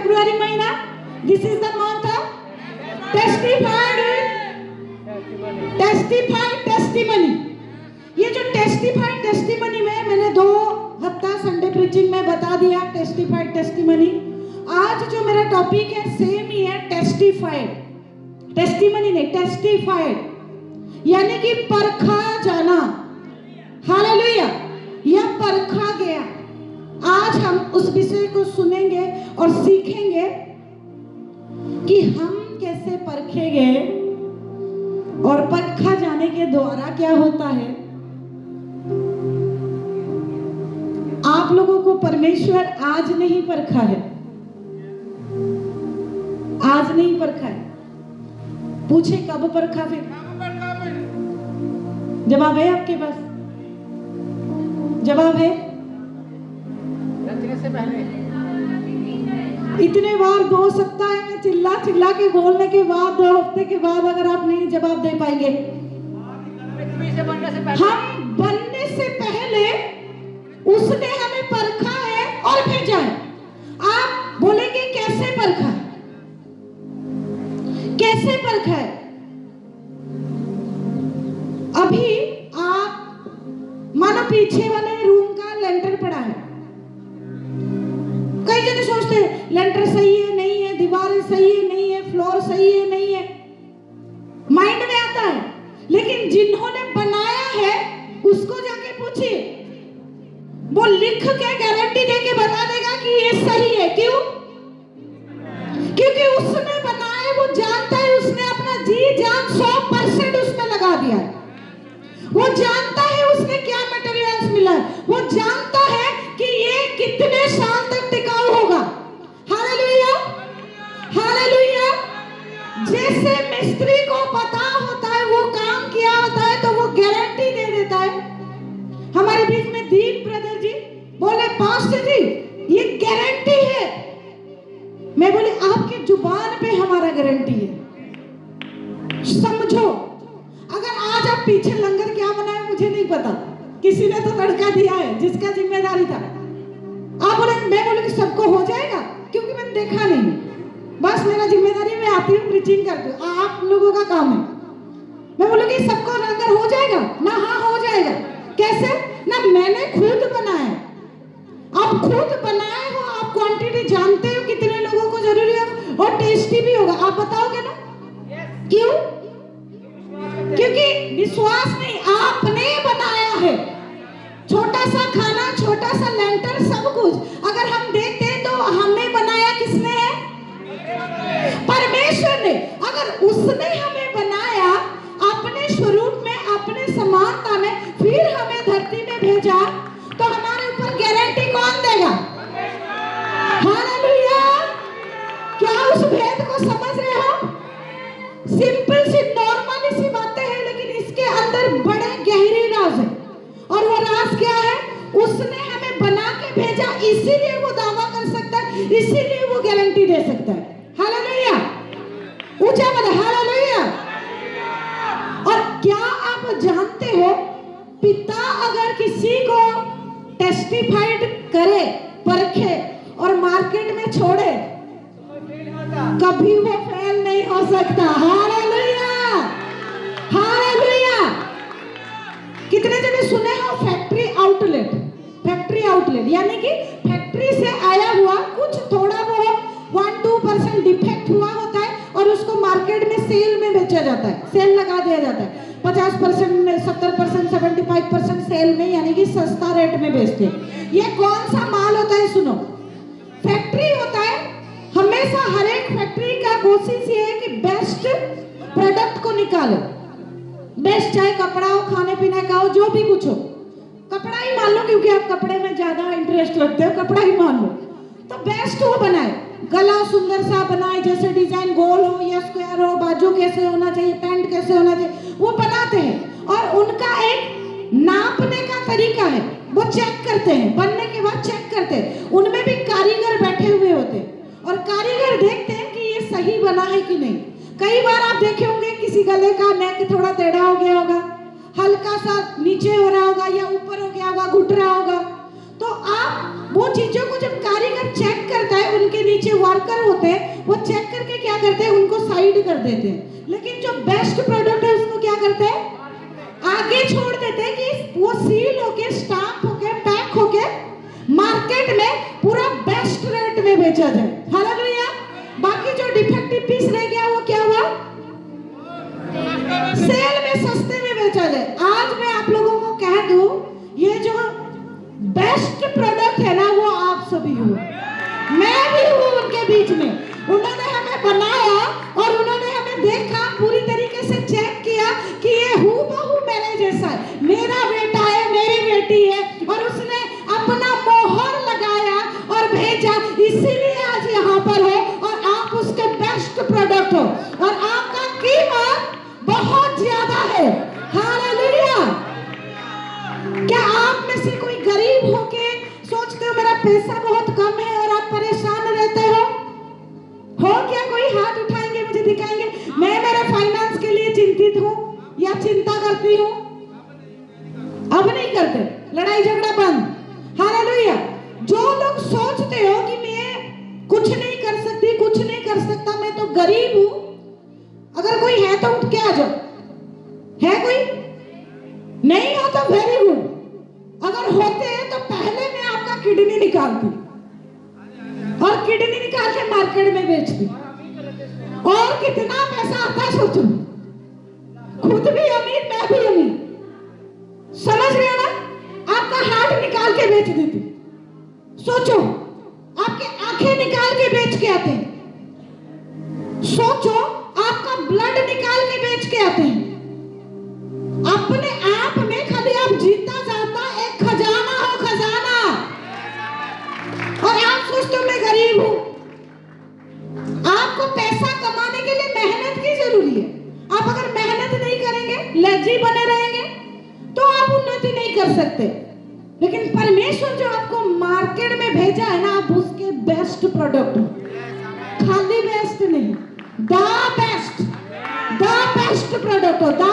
February महीना, this is the month of testified testimony. ये जो टेस्टिफाइड टेस्टिमनी में मैंने 2 हफ्ता संडे प्रीचिंग में बता दिया टेस्टिफाइड टेस्टिमनी। आज जो मेरा टॉपिक है सेम ही है, टेस्टिफाइड, टेस्टिमनी नहीं, टेस्टिफाइड, यानी कि परखा जाना। हालेलुया, या परखा गया। आज हम उस विषय को सुनेंगे और सीखेंगे कि हम कैसे परखे गए और परखा जाने के द्वारा क्या होता है। आप लोगों को परमेश्वर आज नहीं परखा है, आज नहीं परखा है। पूछे कब परखा? फिर जवाब है आपके पास? जवाब है? से पहले इतने बार 2 सप्ताह में चिल्ला चिल्ला के बोलने के बाद 2 हफ्ते के बाद अगर आप नहीं जवाब दे पाएंगे, हम बनने से पहले उसने हमें परखा है और भेजा है। आप बोलेंगे कैसे परखा है? कैसे परखा है? अभी आप मानो पीछे वाले रूम का लेंटर पड़ा है। कई जने सोचते हैं लेंटर सही है नहीं है, दीवारें सही है नहीं है, फ्लोर सही है नहीं है, माइंड में आता है। लेकिन जिन्होंने बनाया है उसको जाके पूछिए, वो लिख के गारंटी देके बता देगा कि ये सही है। क्यों? क्योंकि उसने बनाया, वो जानता है, उसने अपना जी जान 100% उसमें लगा दिया है। वो जानता है उसने क्या मटेरियल्स मिला है, वो जानता है कि ये कितने साल तक टिकाऊ होगा। Hallelujah, hallelujah. जैसे मिस्त्री को पता होता है वो काम किया होता है तो वो गारंटी दे देता है। हमारे बीच में दीप ब्रदर जी बोले, पास्टर जी ये गारंटी है। मैं बोले आपकी जुबान पे हमारा गारंटी है। समझो, अगर आज आप पीछे लंगर क्या बनाए मुझे नहीं पता, किसी ने तो तड़का दिया है जिसका जिम्मेदारी था। आप बोले, मैं बोले कि सबको हो जाएगा क्योंकि मैंने देखा नहीं, बस मेरा जिम्मेदारी मैं आती हूँ प्रीचिंग करती हूँ, आप लोगों का काम है। मैं बोलूँगी सबको लंगर हो जाएगा ना? हाँ हो जाएगा। कैसे ना? मैंने खुद बनाया। आप खुद बनाए हो, आप क्वांटिटी जानते हो कितने लोगों को जरूरी है और टेस्टी भी होगा। आप बताओगे ना? क्यों? क्योंकि विश्वास नहीं, आपने बनाया है। छोटा सा खाना, छोटा सा लेंटर, सब कुछ अगर हम देखते हैं तो हमें बनाया किसने है? परमेश्वर ने। अगर उसने हमें बनाया अपने स्वरूप में, अपने समानता में, फिर हमें धरती में भेजा तो हमारे ऊपर गारंटी कौन देगा? हालेलुया। क्या उस भेद को समझ रहे हो? सिंपल सी नॉर्मल सी बातें हैं, लेकिन इसके अंदर बड़े गहरी राज है। और वो राज क्या है? उसने हमें बना के भेजा, इसीलिए वो दावा कर सकता है, इसीलिए वो गारंटी दे सकता है। हालेलुया, ऊंचा बोले हालेलुया। और क्या आप जानते हो, पिता अगर किसी को टेस्टिफाइड करे, परखे और मार्केट में छोड़े, कभी वो फेल नहीं हो सकता। Hallelujah, hallelujah. कितने जने सुने हो फैक्ट्री आउटलेट? फैक्ट्री आउटलेट यानी कि फैक्ट्री से आया हुआ कुछ थोड़ा वो 1-2% डिफेक्ट हुआ होता है और उसको मार्केट में सेल में बेचा जाता है, सेल लगा दिया जाता है। 50%, 70%, 75% सेल में, यानी कि सस्ता रेट में बेचते हैं। ये कौन सा माल होता है? सुनो, फैक्ट्री होता है। हमेशा हर एक फैक्ट्री का कोशिश ये है कि बेस्ट प्रोडक्ट को निकाले। बेस्ट, चाहे कपड़ा हो, खाने पीने का हो, जो भी कुछ हो, कपड़ा ही मान लो क्योंकि आप कपड़े में ज्यादा इंटरेस्ट रखते हो, कपड़ा ही मान लो। तो बेस्ट वो बनाए, गला सुंदर सा बनाए, जैसे डिजाइन गोल हो या स्क्वायर हो, बाजू कैसे होना चाहिए, पैंट कैसे होना चाहिए, वो बनाते हैं। और उनका एक नापने का तरीका है, वो चेक करते हैं, बनने के बाद चेक करते हैं। उनमें भी कारीगर बैठे हुए होते हैं और कारीगर देखते हैं कि ये सही बना है कि नहीं। कई बार आप देखे होंगे किसी गले का नेक थोड़ा टेढ़ा हो गया होगा, हल्का सा नीचे हो रहा होगा या ऊपर हो गया होगा, घुट रहा होगा। तो आप वो चीजों को जब कारीगर चेक करता है है, उनके नीचे वर्कर होते हैं, वो चेक करके क्या करते हैं, उनको साइड कर देते हैं। लेकिन जो बेस्ट प्रोडक्ट है उसको क्या करते हैं, आगे छोड़ देते हैं कि वो सील होके, स्टाम्प होके, पैक होके मार्केट में पूरा बेस्ट रेट में बेचा जाए। हालेलुया। बाकी जो डिफेक्टिव पीस रह गया वो क्या हुआ, सेल में सस्ते में बेचा जाए। आज मैं आप लोगों को कह दूं, ये जो बेस्ट प्रोडक्ट है ना, वो आप सभी हो, मैं भी हूँ उनके बीच में। उन्होंने हमें बनाया और उन्होंने हमें देखा, पूरी तरीके से चेक किया कि ये हूबहू मेरे जैसा है, मेरा बेटा है, मेरी बेटी है, और उसने अपना मोहर लगाया और भेजा, इसीलिए आज यहाँ पर हो और आप उसके बेस्ट प्रोडक्ट हो और आपका कीमत बहुत ज्यादा है। हालेलुया। क्या आप में से कोई गरीब होके सोचते हो मेरा पैसा बहुत कम है और आप परेशान रहते हो क्या? कोई हाथ उठाएंगे, मुझे दिखाएंगे, मैं मेरे फाइनेंस के लिए चिंतित हूँ या चिंता करती हूँ। अब नहीं करते, लड़ाई झगड़ा बंद। हालेलुया। जो लोग सोचते हो कि मैं कुछ नहीं कर सकती, कुछ नहीं कर सकता, मैं तो गरीब हूँ, अगर कोई है तो उठ के आ जाओ। है कोई? नहीं हो तो वेरी गुड। अगर होते हैं तो पहले मैं आपका किडनी निकालती और किडनी निकाल के मार्केट में बेचती, और कितना पैसा आता है सोचो। खुद भी अमीर, मैं भी अमीर, समझ रहे हो ना? आपका हार्ट निकाल के बेच देती, सोचो। आपके आंखें निकाल के बेच के आते हैं, सोचो। आपका ब्लड निकाल के बेच के आते हैं। अपने आप में खाली आप जीता जाता एक खजाना हो, खजाना। और आप सोचते हो मैं गरीब हूं। आपको पैसा कमाने के लिए मेहनत की जरूरी है। आप अगर मेहनत नहीं करेंगे, लेजी बने रहेंगे, तो आप उन्नति नहीं कर सकते। लेकिन परमेश्वर जो आपको मार्केट में भेजा है ना, आप उसके बेस्ट प्रोडक्ट हो। खाली बेस्ट नहीं, द बेस्ट प्रोडक्ट हो। दा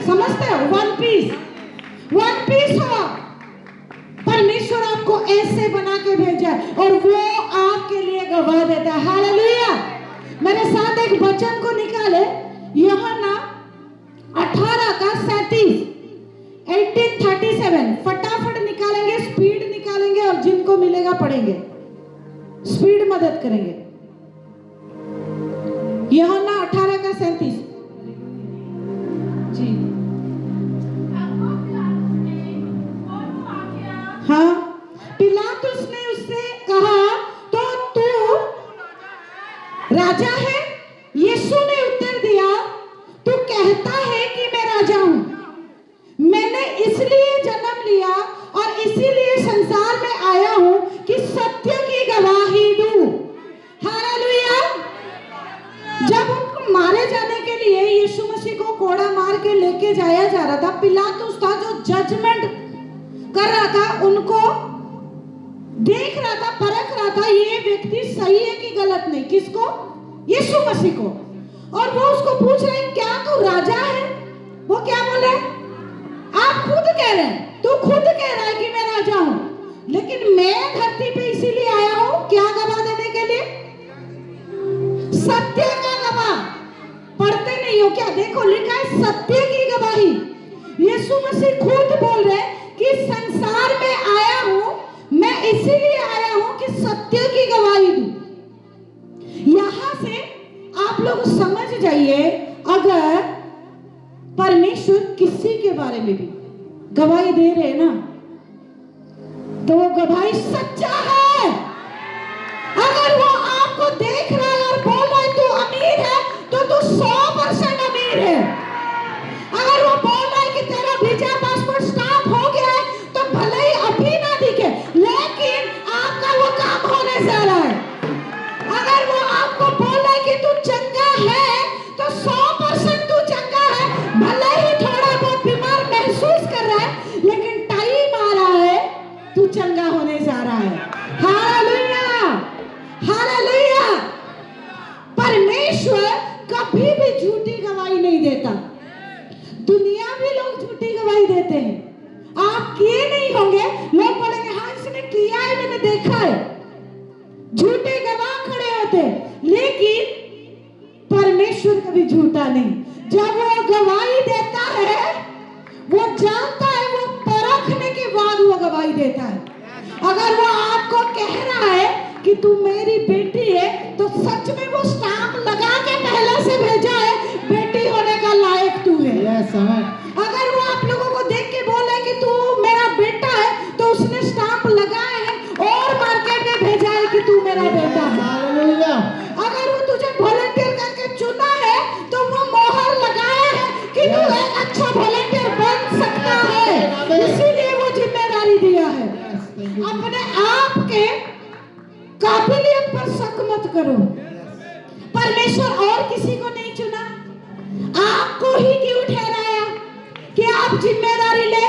समझते हो? वन पीस हो। परमेश्वर आपको ऐसे बना के भेजा है और वो आपके लिए गवाह देता है। हालेलुया। मेरे साथ एक वचन को निकाले, यूहन्ना 18:37, 18:37। फटाफट निकालेंगे, स्पीड निकालेंगे और जिनको मिलेगा पढ़ेंगे, स्पीड मदद करेंगे। यूहन्ना 18:37 जी। हाँ, पिलातुस ने उससे कहा, तो तू राजा है? यीशु ने उत्तर दिया, तू कहता है कि मैं राजा हूं। मैंने इसलिए जन्म लिया और इसीलिए संसार में आया हूं कि सत्य की गवाही दूं। हालेलुया। जब उनको मारे जाने के लिए यीशु मसीह को कोड़ा मार के लेके जाया जा रहा था, पिलातुस था जो जजमेंट कर रहा था, उनको देख रहा था, परख रहा था, ये व्यक्ति सही है कि गलत नहीं। किसको? यीशु मसीह को। और वो उसको पूछ रहे हैं, क्या तू राजा है? वो क्या बोले? आप खुद कह रहे हैं, तू खुद कह रहा है कि मैं राजा हूं, लेकिन मैं धरती पे इसीलिए आया हूं, क्या गवाह देने के लिए? सत्य का गवाह। पढ़ते नहीं हो क्या? देखो लिखा है सत्य की गवाही। यीशु मसीह खुद बोल रहे कि संसार में आया हूं, मैं इसीलिए आया हूं कि सत्य की गवाही दूं। यहां से आप लोग समझ जाइए, अगर परमेश्वर किसी के बारे में भी गवाही दे रहे हैं ना, तो वो गवाही सच्चा है। अगर वो आपको देख रहा है और बोल रहा है तू अमीर है, तो तू 100% अमीर है। अगर वो बोल रहा है कि तेरा वीजा पासपोर्ट स्टाम्प हो गया है, तो भले ही अभी ना दिखे, लेकिन आपका वो काम होने जा रहा है। अगर वो आपको बोल रहा है कि तू चंगा है, तो 100% तू चंगा है। भले ही थोड़ा बहुत बीमार महसूस कर रहा है, लेकिन टाइम आ रहा है, तू चंगा होने जा रहा है। Hallelujah, hallelujah. परमेश्वर कभी भी झूठी गवाही नहीं देता। दुनिया में लोग झूठी गवाही देते हैं। आप किए नहीं होंगे, लोग बोलेंगे हाँ इसने किया है, मैंने देखा है। झूठी गवाही सकते, लेकिन परमेश्वर कभी झूठा नहीं। जब वो गवाही देता है, वो जानता है, वो परखने के बाद वो गवाही देता है। अगर वो आपको कह रहा है कि तू मेरी बेटी है, तो सच में वो स्टाम्प लगा के पहले से भेजा है, बेटी होने का लायक तू है। अगर वो आप लोगों को देख के बोले कि तू मेरा बेटा है, तो उसने स्टाम्प लगाया है और मार्केट में भेजा है कि तू मेरा बेटा है। अगर वो तुझे वॉलंटियर करके चुना है, तो वो मोहर लगाया है कि तू एक अच्छा वॉलंटियर बन सकता है, इसीलिए वो जिम्मेदारी दिया है। अपने आप के काबिलियत पर शक मत करो। परमेश्वर और किसी को नहीं चुना, आपको ही क्यों ठहराया कि आप जिम्मेदारी ले।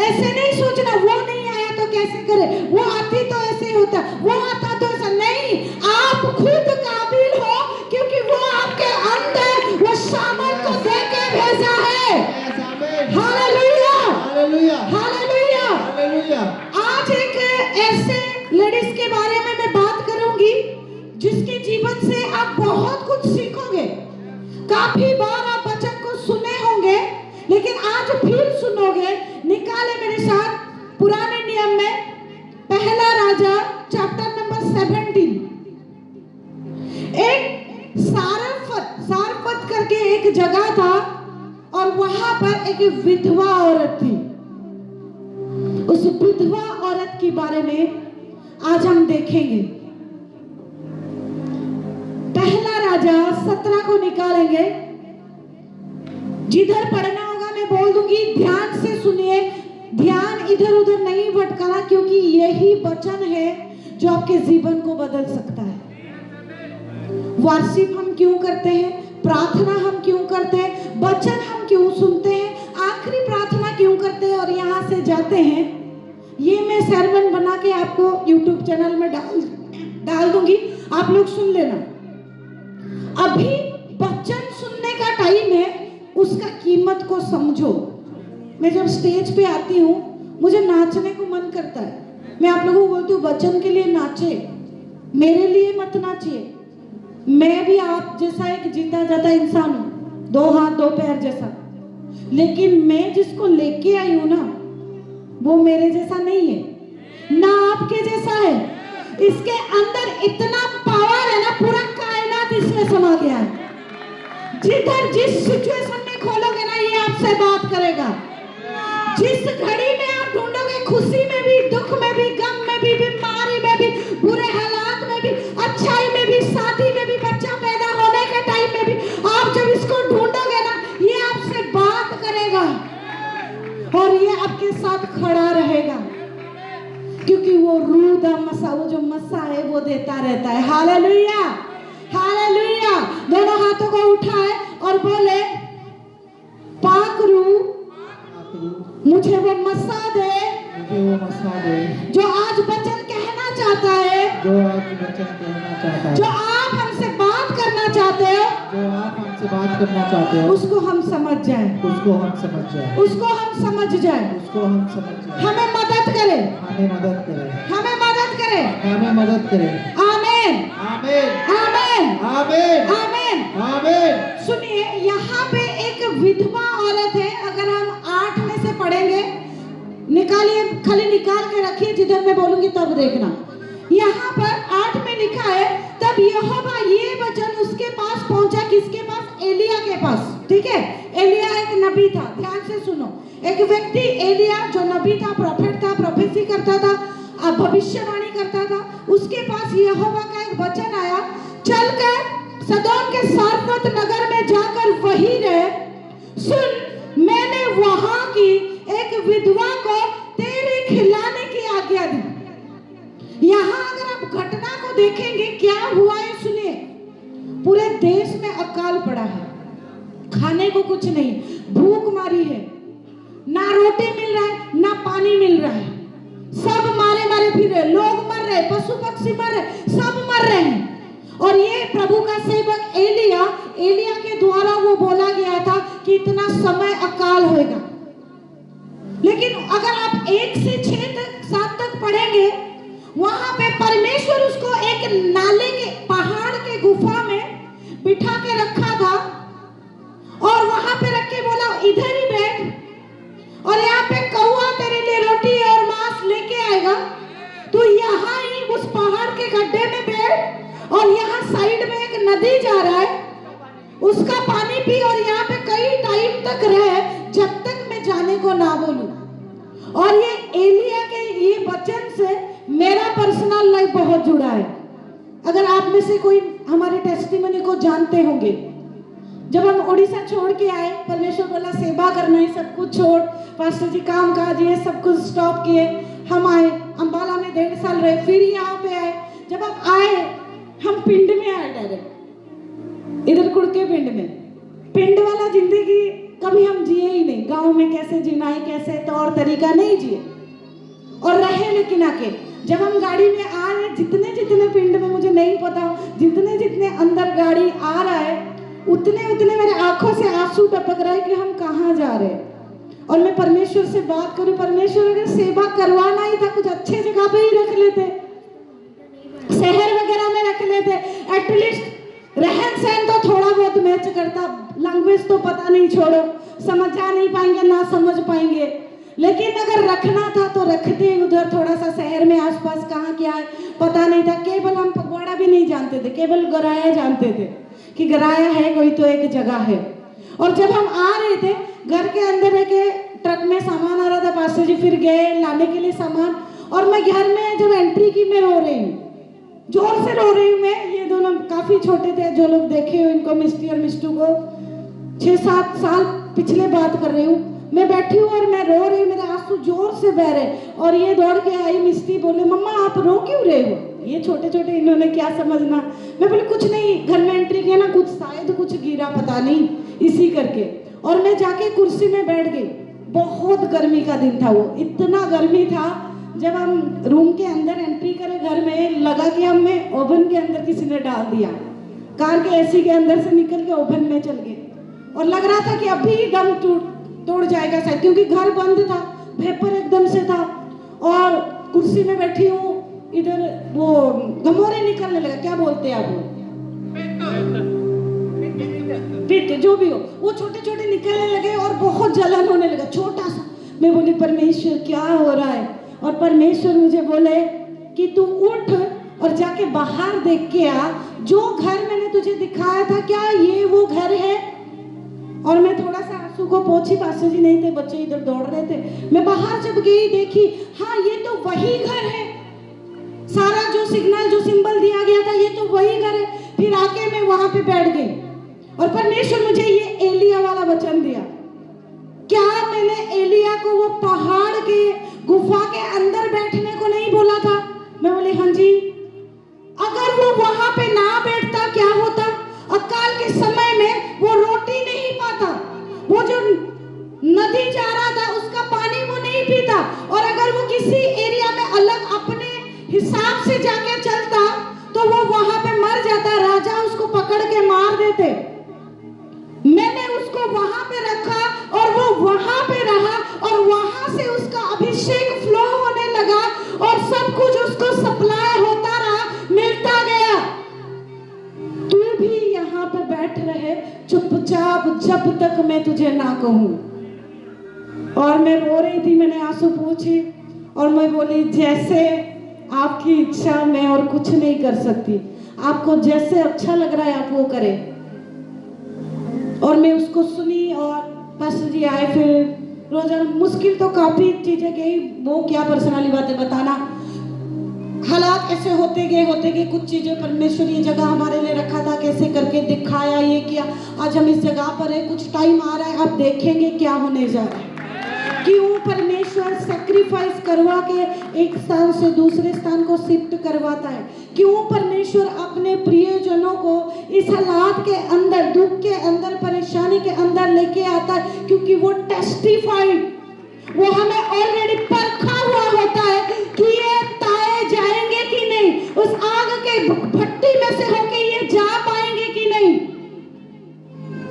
ऐसे नहीं सोचना वो नहीं आया तो कैसे करे, वो आती तो ऐसे होता, वो आता तो ऐसा नहीं। आप खुद काबिल हो, क्योंकि वो आपके अंदर वो सामर्थ को दे के भेजा है। Hallelujah, hallelujah, hallelujah. आज एक ऐसे लेडीज के बारे में मैं बात करूंगी जिसके जीवन से आप बहुत कुछ सीखोगे। काफी बार आप वचन को सुने होंगे, लेकिन आज फिर सुनोगे। निकाले मेरे साथ पुराने नियम में पहला राजा चैप्टर नंबर 17। एक सारफत करके एक जगह था, और वहां पर एक विधवा औरत थी। उस विधवा औरत के बारे में आज हम देखेंगे। पहला राजा 17 को निकालेंगे। जिधर पढ़ना होगा मैं बोल दूंगी, ध्यान से सुनिए, ध्यान इधर उधर नहीं भटकाना, क्योंकि यही वचन है जो आपके जीवन को बदल सकता है। वर्शिप हम क्यों करते हैं, प्रार्थना हम क्यों करते हैं, वचन हम क्यों सुनते हैं, आखिरी प्रार्थना क्यों करते हैं और यहाँ से जाते हैं, ये मैं सरमन बना के आपको YouTube चैनल में डाल दूंगी, आप लोग सुन लेना। अभी वचन सुनने का टाइम है, उसका कीमत को समझो। मैं जब स्टेज पे आती हूँ, मुझे नाचने को मन करता है। मैं आप लोगों को बोलती हूँ वचन के लिए नाचे, मेरे लिए मत नाचिए। मैं भी आप जैसा एक जीता जाता इंसान हूँ, 2 हाथ 2 पैर जैसा, लेकिन मैं जिसको लेके आई हूँ ना, वो मेरे जैसा नहीं है, ना आपके जैसा है। इसके अंदर इतना पावर है ना, पूरा कायनात इसमें समा गया है। जिधर जिस सिचुएशन में खोलोगे ना, ये आपसे बात करेगा। जिस घड़ी में आप ढूंढोगे, खुशी में भी, दुख में भी, गम में भी, बीमारी में भी, बुरे हालात में भी, अच्छाई में भी, शादी में भी, बच्चा पैदा होने के टाइम में भी, आप जब इसको ढूंढोगे ना, ये आपसे बात करेगा और ये आपके साथ खड़ा रहेगा, क्योंकि वो रूह दा मसा, वो जो मसा है वो देता रहता है। Hallelujah, hallelujah. दोनों हाथों को उठाए और बोले, पाक रूह मुझे वो मसा दे, मुझे वो मसा दे जो आज वचन कहना चाहता है, जो आज वचन कहना चाहता है, जो आप हमसे बात करना चाहते हो, जो आप हमसे बात करना चाहते हो, उसको हम समझ जाए, उसको हम समझ जाए, उसको हम समझ जाए, उसको हम समझ जाए। हमें मदद करे, हमें मदद करे, हमें मदद करे, हमें मदद करे। आमीन, आमीन, आमीन, आमीन, आमीन, आमीन। सुनिए, यहाँ पे एक विधवा औरत है। अगर हम 8 में से पढ़ेंगे, निकालिए, खाली निकाल के रखिए, जिधर मैं बोलूंगी तब देखना। यहाँ पर 8 में लिखा है, तब यहोवा ये वचन उसके पास पहुंचा, किसके पास? एलिया के पास। ठीक है, एलिया एक नबी था, ध्यान से सुनो। एक व्यक्ति एलिया जो नबी था, प्रॉफिट था, प्रोफेसी करता था, भविष्यवाणी करता था, उसके पास यहोवा का एक वचन आया, चलकर सदोम के सारफत नगर में जाकर वहीं रहे। सुन, मैंने वहां की एक विधवा को तेरे खिलाने की आज्ञा दी। यहाँ अगर आप घटना को देखेंगे, क्या हुआ है सुनिए। पूरे देश में अकाल पड़ा है, खाने को कुछ नहीं, भूख मारी है, ना रोटी मिल रहा है, ना पानी मिल रहा है, सब मारे मारे फिर रहे, लोग मर रहे, पशु पक्षी मर रहे, सब मर रहे हैं। और ये प्रभु का सेवक एलिया के द्वारा वो बोला गया था कि इतना समय अकाल होगा। लेकिन अगर आप 1 से 6 तक 7 तक पढ़ेंगे, वहां पे परमेश्वर उसको एक नाले के, पहाड़ के के गुफा में बिठा के रखा था और वहां पे रख के बोला इधर ही बैठ और यहाँ पे कौआ तेरे लिए रोटी और मांस लेके आएगा, तू यहाँ ही उस पहाड़ के गड्ढे में बैठ और यहाँ साइड में एक नदी जा रहा है, उसका पानी पी और यहाँ पे कई टाइम तक रहे जब तक मैं जाने को ना बोलूं। और ये एलिया के ये वचन से मेरा पर्सनल लाइफ बहुत जुड़ा है। अगर आप में से कोई हमारे टेस्टिमनी को जानते होंगे, जब हम उड़ीसा छोड़ के आए, परमेश्वर बोला सेवा करना है, सब कुछ छोड़, पास्टर जी काम काज ये सब कुछ स्टॉप किए, हम आए अंबाला में 1.5 साल रहे, फिर यहाँ पे आए। जब हम आए हम पिंड में आए, डायरेक्ट इधर कुड़के पिंड वाला जिंदगी कभी हम जिए ही नहीं। गांव में कैसे जीना है, कैसे तौर तरीका नहीं जिए और रहे। लेकिन आके जब हम गाड़ी में आ रहे, जितने जितने पिंड में मुझे नहीं पता, जितने जितने अंदर गाड़ी आ रहा है उतने उतने मेरे आंखों से आंसू टपक रहा है कि हम कहाँ जा रहे हैं। और मैं परमेश्वर से बात करूं, परमेश्वर अगर सेवा करवाना ही था कुछ अच्छे जगह पे ही रख लेते, शहर वगैरह में रख लेते, एटलीस्ट रहन सहन तो थोड़ा बहुत मैच करता, लैंग्वेज तो पता नहीं, छोड़ो समझा नहीं पाएंगे ना समझ पाएंगे, लेकिन अगर रखना था तो रखते उधर थोड़ा सा शहर में आसपास कहाँ क्या है पता नहीं था। केवल हम पगवाड़ा भी नहीं जानते थे, केवल गराया जानते थे कि गराया है कोई तो एक जगह है। और जब हम आ रहे थे घर के अंदर के ट्रक में सामान आ रहा था, पास्टर जी फिर गए लाने के लिए सामान, और मैं घर में जब एंट्री की मैं रो रही हूँ, जोर से रो रही हूँ मैं। ये दोनों काफी छोटे थे, जो लोग देखे हो इनको, मिस्टी और मिस्टू को 6-7 साल पिछले बात कर रही हूँ। मैं बैठी हूँ और मैं रो रही हूँ, मेरे आंसू जोर से बह रहे, और ये दौड़ के आई मिस्टी, बोले मम्मा आप रो क्यों रहे हो, ये छोटे छोटे इन्होंने क्या समझना। मैं बोले कुछ नहीं, घर में एंट्री किया ना, कुछ शायद कुछ गिरा पता नहीं इसी करके। और मैं जाके कुर्सी में बैठ गई। बहुत गर्मी का दिन था, वो इतना गर्मी था। जब हम रूम के अंदर एंट्री करे घर में, लगा कि हमें ओवन के अंदर किसी ने डाल दिया, कार के एसी के अंदर से निकल के ओवन में चल गए, और लग रहा था कि अभी दम तोड़ जाएगा शायद, क्योंकि घर बंद था, वेपर एकदम से था। और कुर्सी में बैठी हूँ, इधर वो गमोरे निकलने लगा, क्या बोलते हैं आप वो, पित्त जो भी हो, वो छोटे छोटे निकलने लगे और बहुत जलन होने लगा, छोटा सा। मैं बोली परमेश्वर क्या हो रहा है, और परमेश्वर मुझे बोले कि तू उठ और जाके बाहर देख के आ, जो घर मैंने तुझे दिखाया था क्या ये वो घर है। और मैं थोड़ा सा आंसू को पोंछी, पास्टर जी नहीं थे, बच्चे इधर दौड़ रहे थे। मैं बाहर जब गई देखी, हाँ ये तो वही घर है, सारा जो सिग्नल जो सिंबल दिया गया था ये तो वही घर है। फिर आके मैं वहां पे बैठ गई और परमेश्वर मुझे ये एलिया वाला वचन दिया। क्या मैंने एलिया को वो पहाड़ के गुफा के अंदर बैठने को नहीं बोला था? मैं बोली हाँ जी। अगर वो वहां पे ना बैठता क्या होता? अकाल के समय में वो रोटी नहीं पाता, वो जो नदी जा रहा था उसका पानी वो नहीं पीता, और अगर वो किसी एरिया में अलग अपने हिसाब से जाके चलता तो वो वहां पे मर जाता, राजा उसको पकड़ के मार देते। मैंने उसको वहां पे रखा और वो वहां पे रहा, और वहां से उसका अभिषेक फ्लो होने लगा और सब कुछ उसको सप्लाई होता रहा, मिलता गया। तू भी यहाँ पे बैठ रहे चुपचाप जब तक मैं तुझे ना कहूं। और मैं रो रही थी, मैंने आंसू पोंछे और मैं बोली जैसे आपकी इच्छा, मैं और कुछ नहीं कर सकती, आपको जैसे अच्छा लग रहा है आप वो करें। और मैं उसको सुनी और पास्टर जी आए, फिर रोजाना मुश्किल तो काफी चीजें गई, वो क्या पर्सनली बातें बताना, हालात ऐसे होते गए कुछ चीजें परमेश्वर ये जगह हमारे लिए रखा था, कैसे करके दिखाया, ये किया, आज हम इस जगह पर है, कुछ टाइम आ रहा है, आप देखेंगे क्या होने जा रहा है। क्यों परमेश्वर सैक्रिफाइस करवा के एक स्थान से दूसरे स्थान को शिफ्ट करवाता है? क्यों परमेश्वर अपने प्रियजनों को इस हालात के अंदर, दुख के अंदर, परेशानी के अंदर लेके आता है? क्योंकि वो टेस्टिफाइड, वो हमें ऑलरेडी परखा हुआ होता है कि ये ताए जाएंगे कि नहीं, उस आग के भट्टी में से होके ये जा पाएंगे कि नहीं।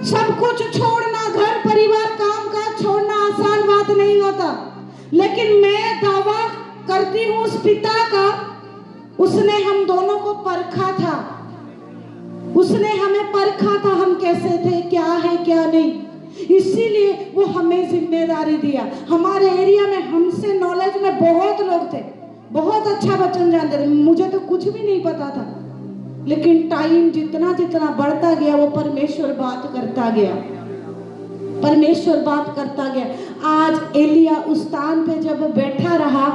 सब कुछ छोड़ना, घर परिवार काम काज छोड़ना आसान बात नहीं होता, लेकिन मैं दावा करती हूँ उस पिता का, उसने हम दोनों को परखा था उसने हमें परखा था, हम कैसे थे, क्या है क्या नहीं, इसीलिए वो हमें जिम्मेदारी दिया। हमारे एरिया में हमसे नॉलेज में बहुत लोग थे, बहुत अच्छा वचन जानते थे, मुझे तो कुछ भी नहीं पता था। लेकिन टाइम जितना जितना बढ़ता गया वो परमेश्वर बात करता गया, परमेश्वर बात करता गया। आज एलिया उस स्थान पे जब बैठा रहा,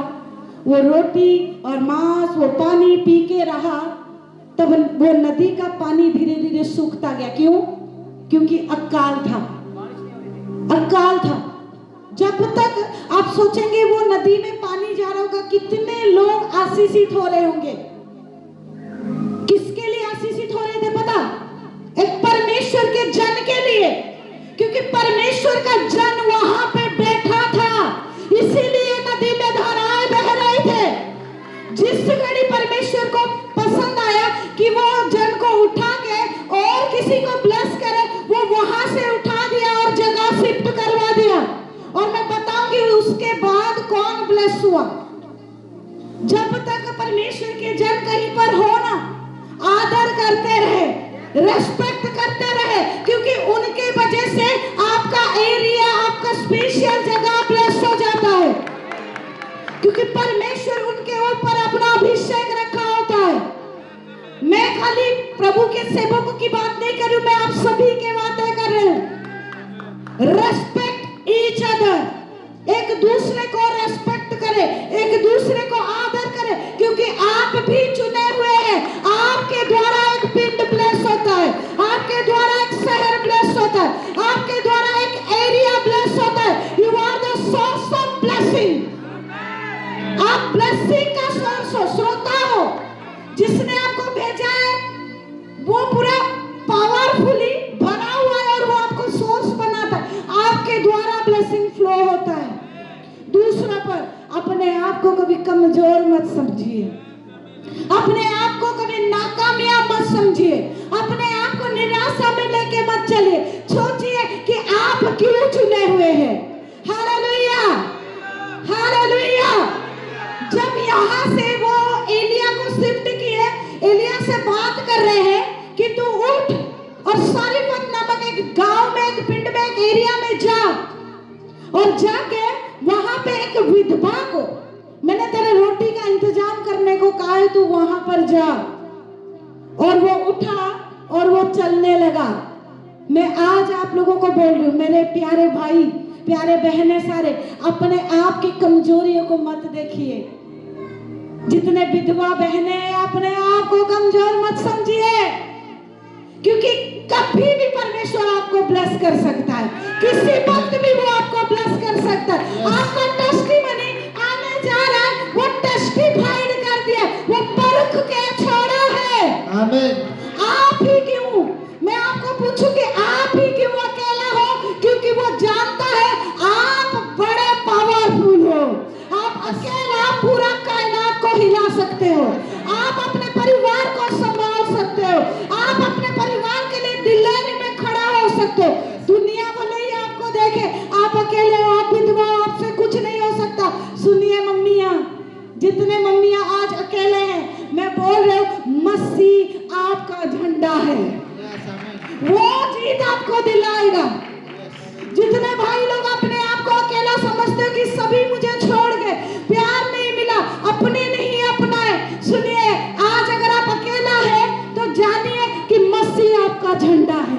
वो रोटी और मांस वो पानी पी के रहा, तब वो नदी का पानी धीरे धीरे सूखता गया। क्यों? क्योंकि अकाल था, अकाल था। जब तक आप सोचेंगे वो नदी में पानी जा रहा होगा, कितने लोग आशीषित हो रहे होंगे। किसके लिए आशीषित हो रहे थे पता? एक परमेश्वर के जन के लिए, क्योंकि परमेश्वर का जन वहां पे बैठा था, इसीलिए नदी में धाराएं बह रहे थे। जिस घड़ी परमेश्वर को पसंद आया कि वो जन को उठा के और किसी को ब्लेस करे, वो वहां से उठा दिया और जगह शिफ्ट करवा दिया। और मैं बताऊंगी उसके बाद कौन ब्लेस हुआ। जब तक परमेश्वर के जन कहीं पर हो ना, आदर करते रहे, रेस्पेक्ट करते रहे, क्योंकि उनके वजह से आपका एरिया, आपका स्पेशल जगह ब्लेस हो जाता है, क्योंकि परमेश्वर उनके ऊपर अपना अभिषेक रखा होता है। मैं खाली प्रभु के सेवकों की बात नहीं कर रही हूं, मैं आप सभी की बातें कर रही हूं। रेस्पेक्ट ईच अदर, एक दूसरे को रेस्पेक्ट करे, एक दूसरे को आदर करे, क्योंकि आप भी चुने हुए हैं। आपके द्वारा एक पिंड ब्लेस होता है, आपके द्वारा एक शहर ब्लेस होता है, आपके द्वारा एक एरिया ब्लेस होता है। You are the source of blessing. आप ब्लेसिंग का सोर्स हो, श्रोता हो। जिसने आपको भेजा है वो पूरा पावरफुली भरा हुआ है और वो आपको सोर्स बनाता है, आपके द्वारा ब्लेसिंग फ्लो होता है। दूसरा पर अपने आप को कभी कमजोर मत समझिए, अपने आप को कभी नाकामयाब मत समझिए, अपने आप को निराशा में लेके मत चलिए। सोचिए कि आप क्यों चुने हुए हैं। Hallelujah, hallelujah. जब यहाँ से वो एलिया को शिफ्ट किए, एलिया से बात कर रहे हैं कि तू उठ और सारीपत नामक एक गांव में, एक पिंड में, एक एरिया में जा, और जाके वहां पे एक विधवा को, मैंने तेरे रोटी का इंतजाम करने को कहा है, तू वहां पर जा। और वो उठा और वो चलने लगा। मैं आज आप लोगों को बोल रही हूँ, मेरे प्यारे भाई, प्यारे बहनें सारे, अपने आप की कमजोरियों को मत देखिए। जितने विधवा बहनें हैं, अपने आप को कमजोर मत समझिए, क्योंकि कभी भी परमेश्वर आपको ब्लेस कर सकता है, किसी वक्त भी वो आपको ब्लेस कर सकता है। आपका टेस्टिमनी आने जा रहा है, वो टेस्टिफाइड कर दिया, वो परख के छोड़ा है। आमीन। आप ही क्यों, मैं आपको पूछूं कि आप ही क्यों अकेला हो? क्योंकि वो जानता है आप बड़े पावरफुल हो, आप अकेला पूरा कायनात को हिला सकते हो, आप अपने परिवार को संभाल सकते हो, आप अपने परिवार के लिए दिल्ली में खड़ा हो सकते हो। दुनिया भले ही आपको देखे आप अकेले हो, आप विधवा, आपसे कुछ नहीं हो सकता। सुनिए मम्मियां, जितने मम्मियां आज अकेले हैं, मैं बोल रही हूँ, मसीह आपका झंडा है, वो जीत आपको दिलाएगा। जितने भाई लोग अपने आप को अकेला समझते हो कि सभी मुझे छोड़ गए, प्यार नहीं मिला, अपने नहीं अपनाए, सुनिए, आज अगर आप अकेला है तो जानिए कि मसीह आपका झंडा है,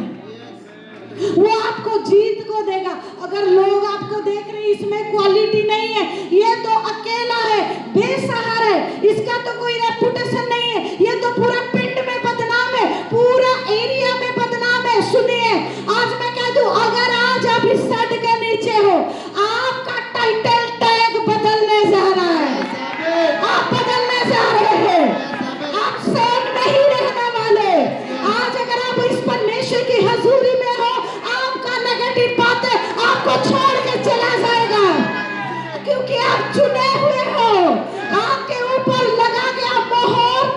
वो आपको जीत को देगा। अगर लोग आपको देख रहे हैं इसमें क्वालिटी नहीं है, ये तो अकेला है, बेसहारा है, इसका तो कोई रेपुटेशन नहीं है, ये तो पूरा पिंड में बदनाम है, पूरा एरिया में बदनाम है। सुनिए, आज मैं कह दूं, अगर आज आप इस सेट के नीचे हो, आपका टाइटल टैग बदलने जा रहा है, आप बदलने जा रहे हैं, आप सेम नहीं रहने वाले। आज अगर आप इस परमेश्वर की हजूरी में हो, आपका नेगेटिव बातें आपको छोड़ के चला जाएगा, क्योंकि आप चुने हुए हो, आपके ऊपर लगा गया मोहर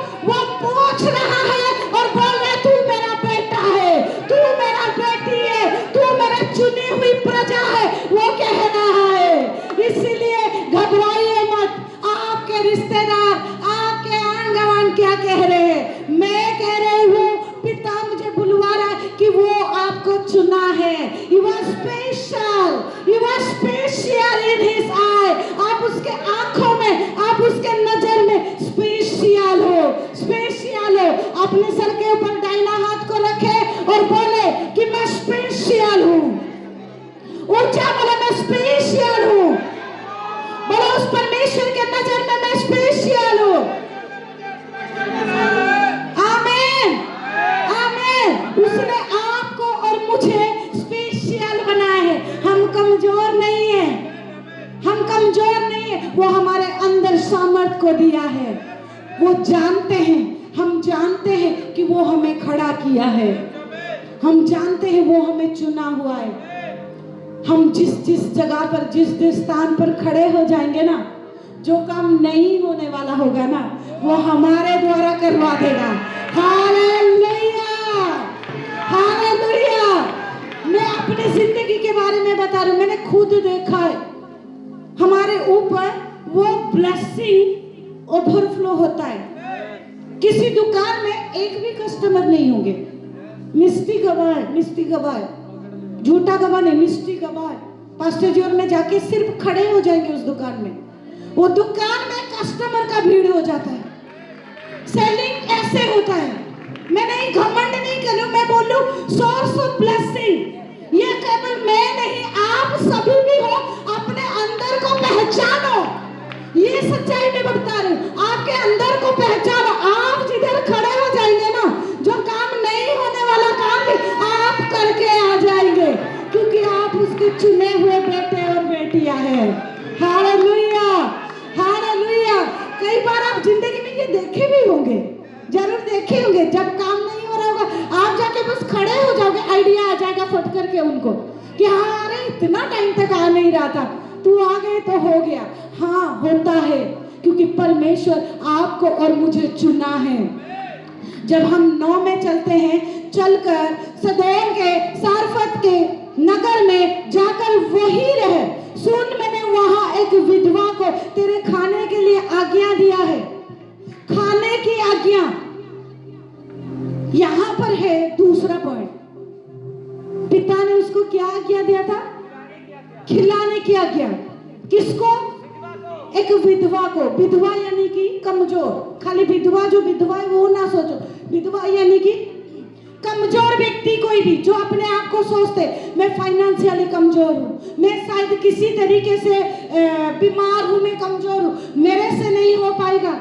You are special. You are special in His eye. आप उसके आंखों में, आप उसके नजर में स्पेशल हो, स्पेशल हो। अपने सर के ऊपर दाहिना हाथ को रखे और बोले कि मैं स्पेशल हूँ। ऊंचा बोले मैं स्पेशल हूँ। बोलो उस परमेश्वर के नजर में मैं स्पेशल हूँ। आमीन, आमीन। उसने आपको और मुझे स्पेशल बनाया है। हम कमजोर नहीं है, हम कमजोर नहीं है। वो हमारे अंदर सामर्थ को दिया है। वो जानते हैं, हम जानते हैं कि वो हमें खड़ा किया है। हम जानते हैं वो हमें चुना हुआ है। हम जिस जगह पर, जिस स्थान पर खड़े हो जाएंगे ना, जो काम नहीं होने वाला होगा ना, वो हमारे द्वारा करवा देगा। Hallelujah, hallelujah. मैं अपनी जिंदगी के बारे में बता रही हूँ। मैंने खुद देखा है हमारे ऊपर वो ब्लेसिंग ओवरफ्लो होता है। किसी दुकान में एक भी कस्टमर नहीं होंगे, मिस्टी गवाह है, मिस्टी गवाह है, झूठा गवाह नहीं, मिस्टी गवाह है। पास्टर जी और मैं जाके सिर्फ खड़े हो जाएंगे उस दुकान में, वो दुकान में कस्टमर का भीड़ हो जाता है। सेलिंग ऐसे होता है। मैं नहीं घमंड नहीं कर रही हूँ, मैं बोलूं सोर्स ऑफ ब्लेसिंग ये केवल मैं नहीं, आप सभी भी हो। अपने अंदर को पहचानो, ये सच्चाई में बता रही हूँ। आपके अंदर को पहचानो। आप जिधर खड़े हो जाएंगे ना, जो काम नहीं होने वाला काम भी आप करके आ जाएंगे, क्योंकि आप उसके चुने हुए बेटे और बेटियां हैं। Hallelujah, hallelujah. कई बार आप जिंदगी में ये देखे भी होंगे, जरूर देखे होंगे। जब काम नहीं हो रहा होगा, आप जाके बस खड़े हो जाओगे, आइडिया आ जाएगा फट करके उनको कि हाँ अरे इतना टाइम तक आ नहीं रहा था, तू आ गए तो हो गया। हाँ होता है, क्योंकि परमेश्वर आपको और मुझे चुना है। जब हम 9 में चलते हैं, चलकर सदोम के सारफत के नगर में जाकर वही रहे। सुन, मैंने वहां एक विधवा को तेरे खाने के लिए आज्ञा दिया है। खाने की आज्ञा यहां पर है। दूसरा पॉइंट, पिता ने उसको क्या आज्ञा दिया था? खिलाने की आज्ञा। किसको? एक विधवा को। विधवा यानी कि कमजोर। खाली विधवा, जो विधवा है वो ना सोचो। विधवा यानी कि कमजोर व्यक्ति, कोई भी जो अपने आप को सोचते मैं फाइनेंशियली कमजोर हूँ, मैं शायद किसी तरीके से बीमार हूँ, मैं कमजोर हूँ, मेरे से नहीं हो पाएगा।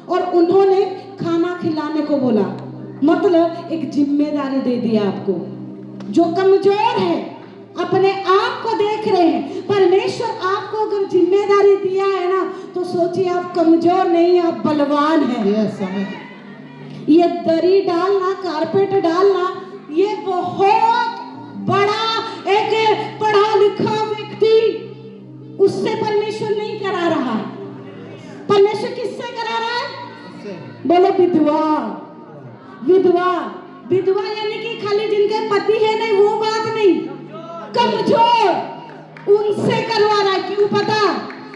और उन्होंने खाना खिलाने को बोला, मतलब एक जिम्मेदारी दे दिया आपको। जो कमजोर है, अपने आप को देख रहे हैं, परमेश्वर आपको अगर जिम्मेदारी दिया है ना, तो सोचिए आप कमजोर नहीं, आप बलवान हैं। ये दरी डालना, कारपेट डालना, ये बहुत बड़ा एक पढ़ा लिखा व्यक्ति, उससे परमेश्वर नहीं करा रहा। परमेश्वर किससे करा रहा है? बोलो विधवा। विधवा, विधवा यानी कि खाली जिनके पति है नहीं, वो बात नहीं, कमजोर, उनसे करवा रहा है। क्यों पता?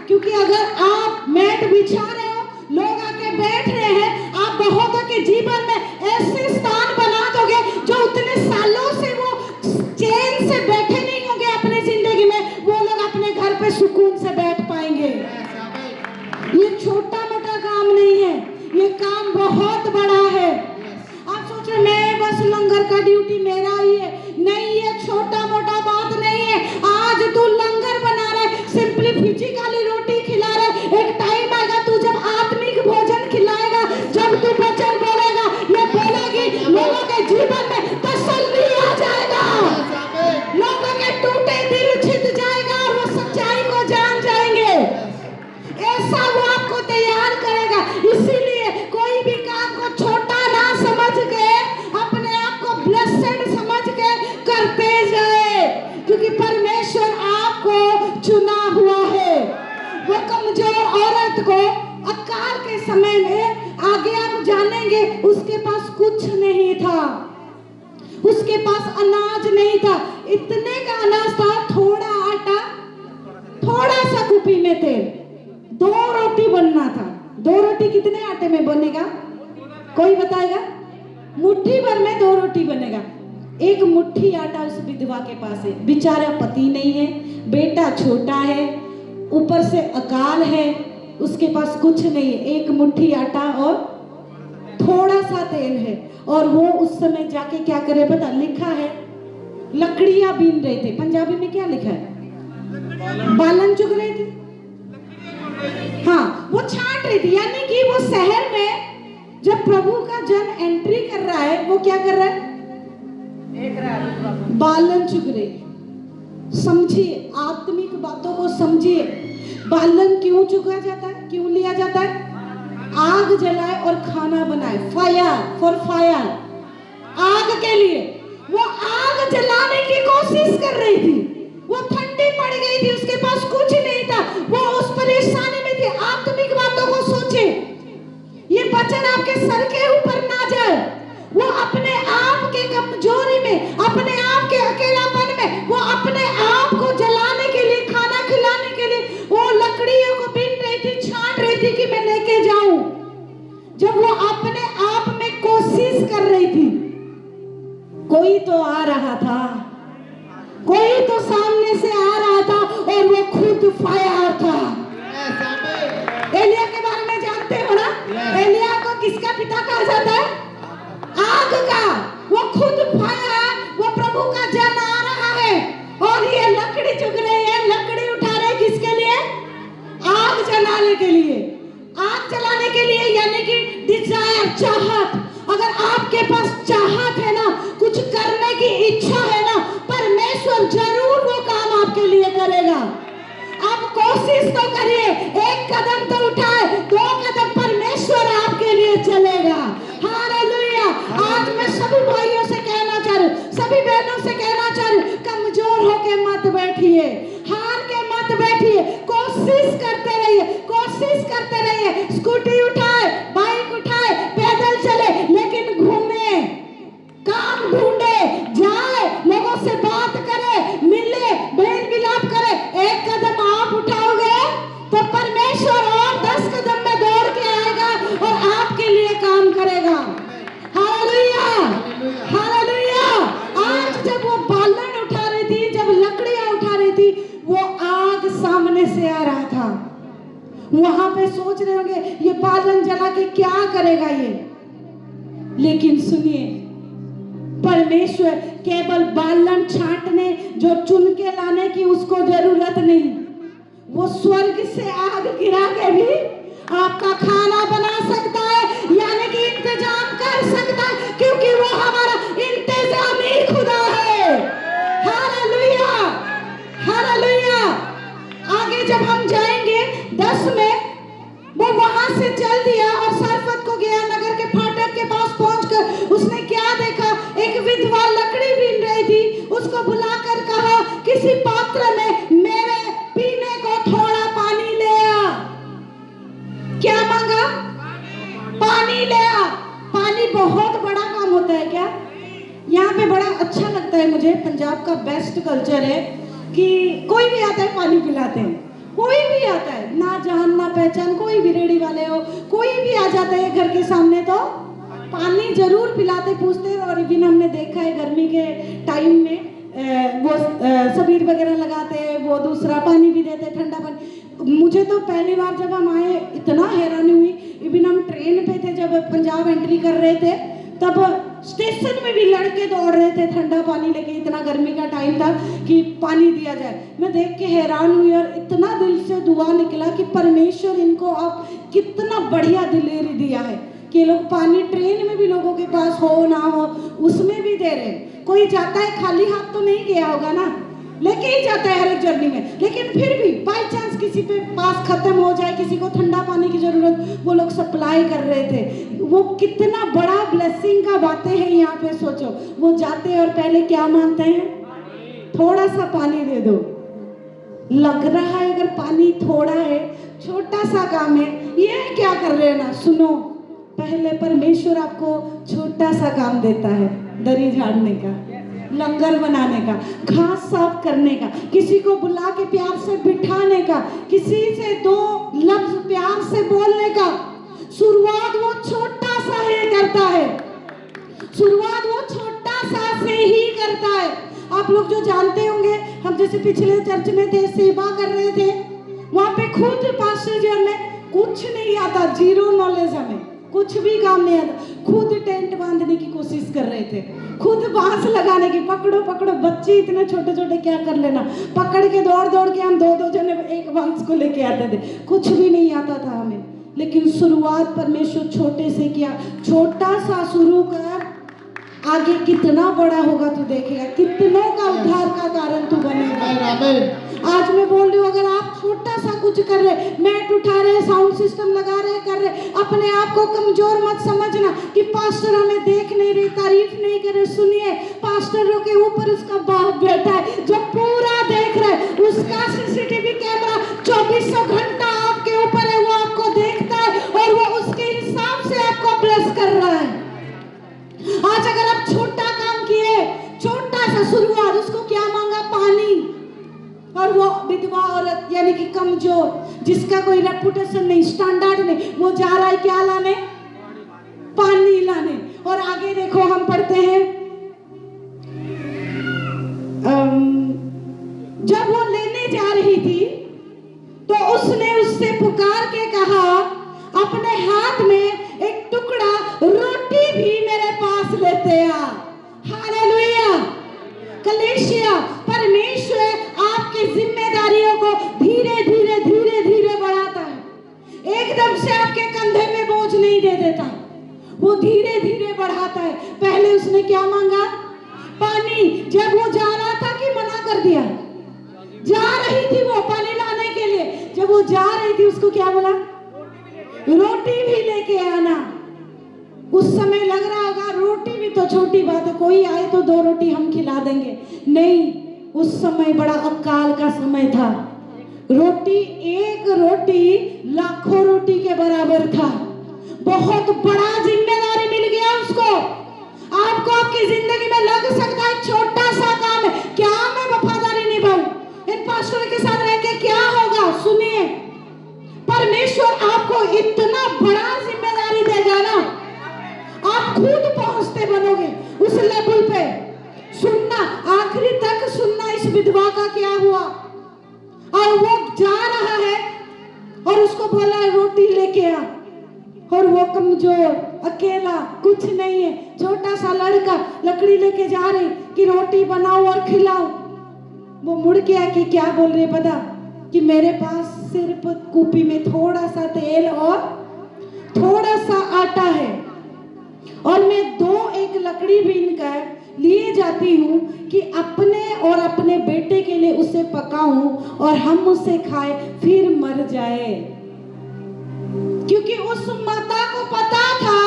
क्योंकि अगर आप मैट बिछा रहे हो, लोग आके बैठ रहे हैं, आप बहुतों के जीवन में ऐसे स्थान बना दोगे जो उतने सालों से वो चैन से बैठे नहीं होंगे अपने जिंदगी में, वो लोग अपने घर पे सुकून से बैठ पाएंगे। ये छोटा मोटा काम नहीं है, ये काम बहुत बड़ा है। आप सोच रहे मैं बस लंगर का ड्यूटी मेरा ही है, नहीं, ये छोटा मोटा बात नहीं है। आज तू लंगर बना रहा है, सिंपली फिजिकली रोटी खिला रहा है, एक टाइम आएगा तू जब आत्मिक भोजन खिलाएगा, जब तू वचन बोलेगा, ये बोलेगी, लोगों के जीवन में तसल्ली आ जाएगा, लोगों के टूटे दिल छिद जाएगा और वो सच्चाई को जान जाएंगे। ऐसा वो आपको तैयार करेगा। इसीलिए कोई भी काम को छोटा ना समझ के, अपने आप को ब्लेस्ड समझ के करते जाए, क्योंकि परमेश्वर आपको चुना हुआ है। वो कमजोर औरत को अकाल के समय में, आगे आप जानेंगे, उसके पास कुछ नहीं था, उसके पास अनाज नहीं था। इतने का अनाज था, थोड़ा आटा, थोड़ा सा कुपी में तेल, 2 रोटी बनना था। 2 रोटी कितने आटे में बनेगा? कोई बताएगा? मुट्ठी भर में 2 रोटी बनेगा। एक मुट्ठी आटा उस विधवा के पास है, बेचारा पति नहीं है, बेटा छोटा है, ऊपर से अकाल है, उसके पास कुछ नहीं है, एक मुट्ठी आटा और थोड़ा सा तेल है। और वो उस समय जाके क्या करे पता, लिखा है लकड़ियां बीन रहे थे। पंजाबी में क्या लिखा है? बालन चुग रहे थे। हाँ, वो छांट रही थी, यानी कि वो शहर में जब प्रभु का जन एंट्री कर रहा है, वो क्या कर रहा है? बालन चुग रही। समझिए, आत्मिक बातों को समझिए। बालन क्यों चुगा जाता है, क्यों लिया जाता है? आग जलाए और खाना बनाए, फायर फॉर फायर, आग के लिए। वो आग जलाने की कोशिश कर रही थी, वो ठंडी पड़ गई थी, उसके पास कुछ नहीं था, वो उस परेशानी में थी। आत्मिक बातों को सोचे, ये वचन आपके सर के ऊपर ना जाए। वो अपने आप के कमजोरी में, अपने आप के अकेलापन में, वो अपने आप को जलाने के लिए, खाना खिलाने के लिए वो लकड़ियों को बीन रही थी, छांट रही थी कि मैं लेके जाऊं। जब वो अपने आप में कोशिश कर रही थी, कोई तो आ रहा था, कोई तो सामने से आ रहा था और वो खुद फायर था। एलिया के बारे में जानते हो ना? एलिया को किसका पिता कहा जाता है? आग का। वो खुद फायर, वो प्रभु का जन आ रहा है और ये लकड़ी चुग रही है, लकड़ी उठा रहे किसके लिए? आग जलाने के लिए। आग जलाने के लिए, यानी कि डिजायर, चाहत। अगर आपके पास चाहत है ना, कुछ करने की इच्छा है ना, परमेश्वर जरूर वो काम आपके लिए करेगा। आप कोशिश तो करिए, एक कदम तो उठाए, 2 कदम परमेश्वर आपके लिए चलेगा। हालेलुया। आज मैं सभी भाइयों से कहना चाह रही हूँ, सभी बहनों से कहना चाह रही हूँ, कमजोर होके मत बैठिए, हार के मत बैठिए, कोशिश करते रहिए, कोशिश करते रहिए। स्कूटी उठाए, बाइक उठाए, पैदल चले, लेकिन घूमे, काम ढूंढे, जाए, लोगों से बात करे, मिले, मेल मिलाप करे। एक कदम आप उठाओगे तो परमेश्वर और 10 कदम में दौड़ के आएगा और आपके लिए काम करेगा। Hallelujah, hallelujah. आज जब वो बालन उठा रही थी, जब लकड़ियां उठा रही थी, वो आग सामने से आ रहा था। वहां पे सोच रहे होंगे ये बालन जला के क्या करेगा ये, लेकिन सुनिए, परमेश्वर केवल बालन छांटने, जो चुन के लाने की उसको जरूरत नहीं, वो स्वर्ग से आग गिरा के भी आपका खाना बना सकता है, यानी कि इंतजाम कर सकता है, क्योंकि वो हमारा इंतजामी खुदा है। Hallelujah, hallelujah. आगे जब हम जाएंगे 10 में, वो वहां से चल दिया और सरफत को गया, नगर के फाटक के पास पहुंचकर उसने क्या देखा? एक विधवा लकड़ी बीन रही थी। उसको बुलाकर कहा, किसी पात्र में मेरे पीने को थोड़ा पानी ले आ। क्या मांगा? पानी ले आ। पानी बहुत बड़ा काम होता है क्या? यहाँ पे बड़ा अच्छा लगता है मुझे, पंजाब का बेस्ट कल्चर है कि कोई भी आता है पानी पिलाते हैं, कोई भी आता है, ना जान ना पहचान, कोई भी रेडी वाले हो, कोई भी आ जाता है घर के सामने तो पानी जरूर पिलाते, पूछते। और इवन हमने देखा है गर्मी के टाइम में वो सबीर वगैरह लगाते हैं, वो दूसरा पानी भी देते, ठंडा पानी। मुझे तो पहली बार जब हम आए इतना हैरानी हुई, इवन हम ट्रेन पे थे जब पंजाब एंट्री कर रहे थे, तब स्टेशन में भी लड़के दौड़ रहे थे ठंडा पानी लेके, इतना गर्मी का टाइम था कि पानी दिया जाए। मैं देख के हैरान हुई और इतना दिल से दुआ निकला कि परमेश्वर इनको अब कितना बढ़िया दिलेरी दिया है कि लोग पानी ट्रेन में भी लोगों के पास हो ना हो उसमें भी दे रहे हैं। कोई जाता है खाली हाथ तो नहीं गया होगा ना, लेके ही जाता है हर एक जर्नी में, लेकिन फिर भी बाई चांस किसी पे पास खत्म हो जाए, किसी को ठंडा पानी की जरूरत, वो लोग सप्लाई कर रहे थे। वो कितना बड़ा ब्लेसिंग का बातें हैं यहाँ पे, सोचो। वो जाते हैं और पहले क्या मांगते हैं? थोड़ा सा पानी दे दो। लग रहा है अगर पानी थोड़ा है, छोटा सा काम है, ये क्या कर रहे हैं ना, सुनो, पहले परमेश्वर आपको छोटा सा काम देता है, दरी झाड़ने का, लंगर बनाने का, घास साफ करने का, किसी को बुला के प्यार से बिठाने का, किसी से 2 लफ्ज प्यार से बोलने का। शुरुआत वो छोटा सा ही करता है, शुरुआत वो छोटा सा से ही करता है। आप लोग जो जानते होंगे, हम जैसे पिछले चर्च में थे, सेवा कर रहे थे, वहाँ पे खुद पास्टर जी हमें कुछ नहीं आता, जीरो नॉलेज, हमें कुछ भी काम नहीं आता, खुद टेंट बांधने की कोशिश कर रहे थे, खुद बांस लगाने की, पकड़ो पकड़ो, बच्चे इतने छोटे छोटे क्या कर लेना, पकड़ के दौड़ दौड़ के हम दो जने एक बांस को लेके आते थे, कुछ भी नहीं आता था हमें। लेकिन शुरुआत परमेश्वर छोटे से किया, छोटा सा शुरू कर, आगे कितना बड़ा होगा तू देखेगा, कितनों का उद्धार का कारण तू बनेगा। आज मैं बोल रही हूँ, अगर आप छोटा सा कुछ कर रहे, मैट उठा रहे, साउंड सिस्टम लगा रहे, कर रहे, अपने आप को कमजोर मत समझना कि पास्टर हमें देख नहीं रहे, तारीफ नहीं कर रहे। सुनिए, पास्टरों के ऊपर उसका बाप बैठा है जो पूरा देख रहा है, उसका सीसीटीवी कैमरा 2400 घंटा आपके ऊपर है, वो आपको देखता है और वो उसके हिसाब से आपको ब्लेस कर रहा है। आज अगर आप छोटा काम किए, छोटा सा शुरुआत, उसको क्या मांगा? पानी। और वो विधवा औरत यानी कि कमजोर, जिसका कोई रेपुटेशन नहीं, स्टैंडर्ड नहीं, वो जा रहा है क्या लाने? पानी लाने। और आगे देखो, हम पढ़ते हैं, जब वो लेने जा रही थी तो उसने उससे पुकार के कहा, अपने हाथ में एक टुकड़ा रोटी भी मेरे पास लेते आ। हालेलुया। कलीसिया, परमेश्वर आपकी जिम्मेदारियों को धीरे धीरे धीरे धीरे बढ़ाता है, एकदम से आपके कंधे में बोझ नहीं दे देता, वो धीरे धीरे बढ़ाता है। पहले उसने क्या मांगा? पानी। जब वो जा रहा था कि मना कर दिया? जा रही थी वो पानी लाने के लिए, जब वो जा रही थी उसको क्या बोला? रोटी भी लेके आना। उस समय लग रहा होगा रोटी भी तो छोटी बात है, कोई आए तो 2 रोटी हम खिला देंगे, नहीं, उस समय बड़ा अकाल का समय था। रोटी, एक रोटी लाखों रोटी के बराबर था। बहुत बड़ा जिम्मेदारी मिल गया उसको। आपको आपकी जिंदगी में लग सकता है छोटा सा काम है, क्या मैं वफादारी निभाऊं, इन पास्टरों के साथ रह के क्या होगा? सुनिए, परमेश्वर आपको इतना बड़ा जिम्मेदारी देगा ना, आप खुद पहुंचते बनोगे उस लेवल पे। सुनना, आखिरी तक सुनना इस विधवा का क्या हुआ। और वो जा रहा है और उसको बोला रोटी लेके आ, और वो कमजोर, अकेला, कुछ नहीं है, छोटा सा लड़का लकड़ी लेके जा रही कि रोटी बनाओ और खिलाओ। वो मुड़ के आके क्या बोल रहे पता? कि मेरे पास सिर्फ कूपी में थोड़ा सा तेल और थोड़ा सा आटा है, और मैं 1 लकड़ी बीन कर लिए जाती हूँ कि अपने और अपने बेटे के लिए उसे पकाऊं और हम उसे खाए, फिर मर जाए। क्योंकि उस माता को पता था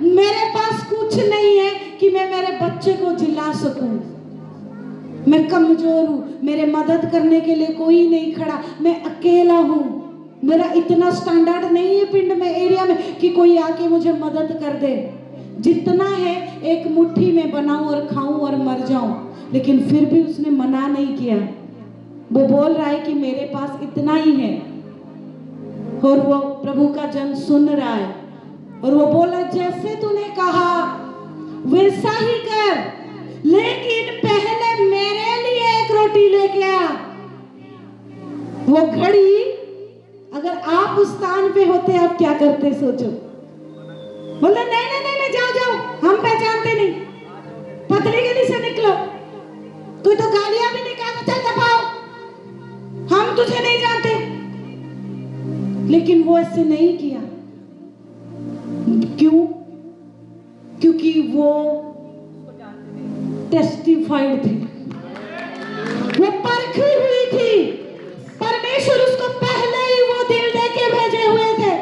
मेरे पास कुछ नहीं है कि मैं मेरे बच्चे को जिला सकूं, मैं कमजोर हूं, मेरे मदद करने के लिए कोई नहीं खड़ा, मैं अकेला हूं, मेरा इतना स्टैंडर्ड नहीं है पिंड में, एरिया में कि कोई आके मुझे मदद कर दे। जितना है एक मुट्ठी में बनाऊं और खाऊं और मर जाऊं। लेकिन फिर भी उसने मना नहीं किया। वो बोल रहा है कि मेरे पास इतना ही है, और वो प्रभु का जन सुन रहा है, और वो बोला जैसे तूने कहा वैसा ही कर, लेकिन पहले मेरे लिए 1 रोटी लेके आ। वो घड़ी, अगर आप उस स्थान पे होते आप क्या करते? सोचो। बोले नहीं नहीं नहीं, जाओ जाओ, हम पहचानते नहीं, पतली गली से निकलो, कोई तो गालियां भी निकाल, चल दबाओ, हम तुझे नहीं जानते। लेकिन वो ऐसे नहीं किया। क्यों? क्योंकि वो टेस्टिफाइड थी, वो परखी हुई थी। परमेश्वर उसको पहले ही वो दिल देके भेजे हुए थे।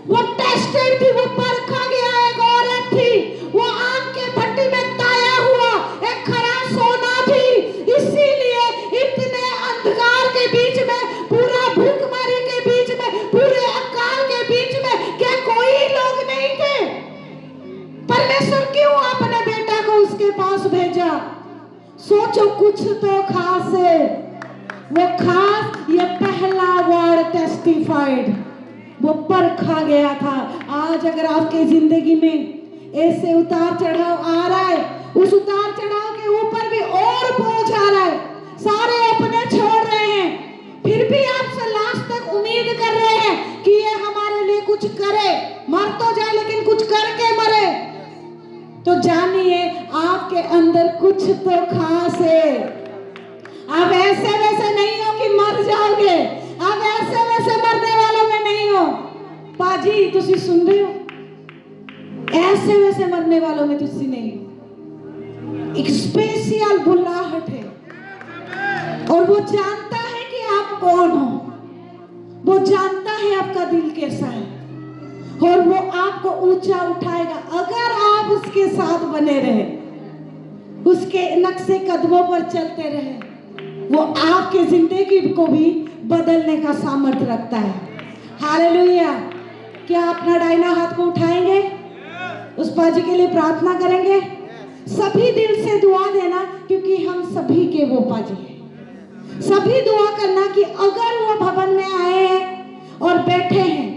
वो टेस्टेड थी, वो परखा गया एक औरत थी, वो आग के भट्टी में ताया हुआ एक खरा सोना थी। इसीलिए इतने अंधकार के बीच में, पूरा भूखमरी के बीच में, पूरे अकाल के बीच में क्या कोई लोग नहीं थे? परमेश्वर क्यों अपने बेटा को उसके पास भेजा? सोचो, कुछ तो खास है। वो खास, ये पहला वर्ड टेस्टिफाइड, वो परखा गया था। आज अगर आपके जिंदगी में ऐसे उतार चढ़ाव आ रहा है, उस उतार चढ़ाव के तो जानिए आपके अंदर कुछ तो खास है। आप ऐसे वैसे नहीं हो कि मर जाओगे, आप ऐसे वैसे मरने वालों में नहीं हो। पाजी तुसी सुन रहे हो, ऐसे वैसे मरने वालों में तुसी नहीं हो। एक स्पेशल बुलाहट है और वो जानता है कि आप कौन हो, वो जानता है आपका दिल कैसा है और वो आपको ऊंचा उठाएगा अगर आप उसके साथ बने रहे, उसके नक्शे कदमों पर चलते रहे। वो आपके जिंदगी को भी बदलने का सामर्थ्य रखता है। हालेलुया। क्या अपना दाहिना हाथ को उठाएंगे, उस पाजी के लिए प्रार्थना करेंगे। सभी दिल से दुआ देना क्योंकि हम सभी के वो पाजी हैं। सभी दुआ करना कि अगर वो भवन में आए हैं और बैठे हैं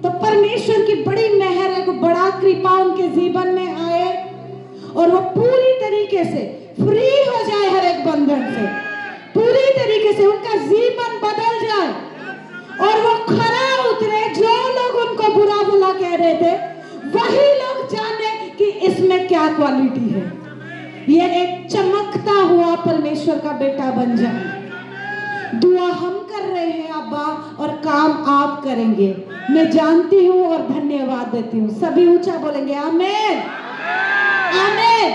तो परमेश्वर की बड़ी मेहर है, को बड़ा कृपा उनके जीवन में आए और वो पूरी तरीके से फ्री हो जाए हर एक बंधन से, पूरी तरीके से उनका जीवन बदल जाए और वो खरा उतरे। जो लोग उनको बुरा भला कह रहे थे वही लोग जाने कि इसमें क्या क्वालिटी है, ये एक चमकता हुआ परमेश्वर का बेटा बन जाए। दुआ हम कर रहे हैं अब्बा और काम आप करेंगे, मैं जानती हूँ और धन्यवाद देती हूँ। सभी ऊंचा बोलेंगे आमीन आमीन।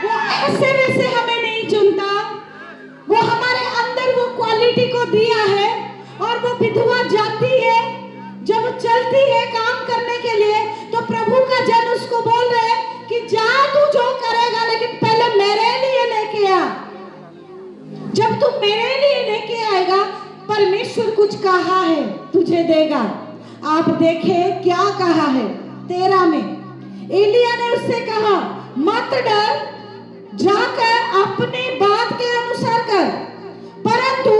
वो ऐसे वैसे हमें नहीं चुनता, वो हमारे अंदर वो क्वालिटी को दिया है। और वो विधवा जाती है, जब चलती है काम करने के लिए तो प्रभु का जन उसको बोल रहे हैं कि जा तू जो करेगा लेकिन पहले मेरे लिए लेके आ। जब तू मेरे लिए लेके आएगा परमेश्वर कुछ कहा है तुझे देगा। आप देखे क्या कहा है 13 में, एलिया ने उससे कहा मत डर, जाकर अपनी बात के अनुसार कर, परंतु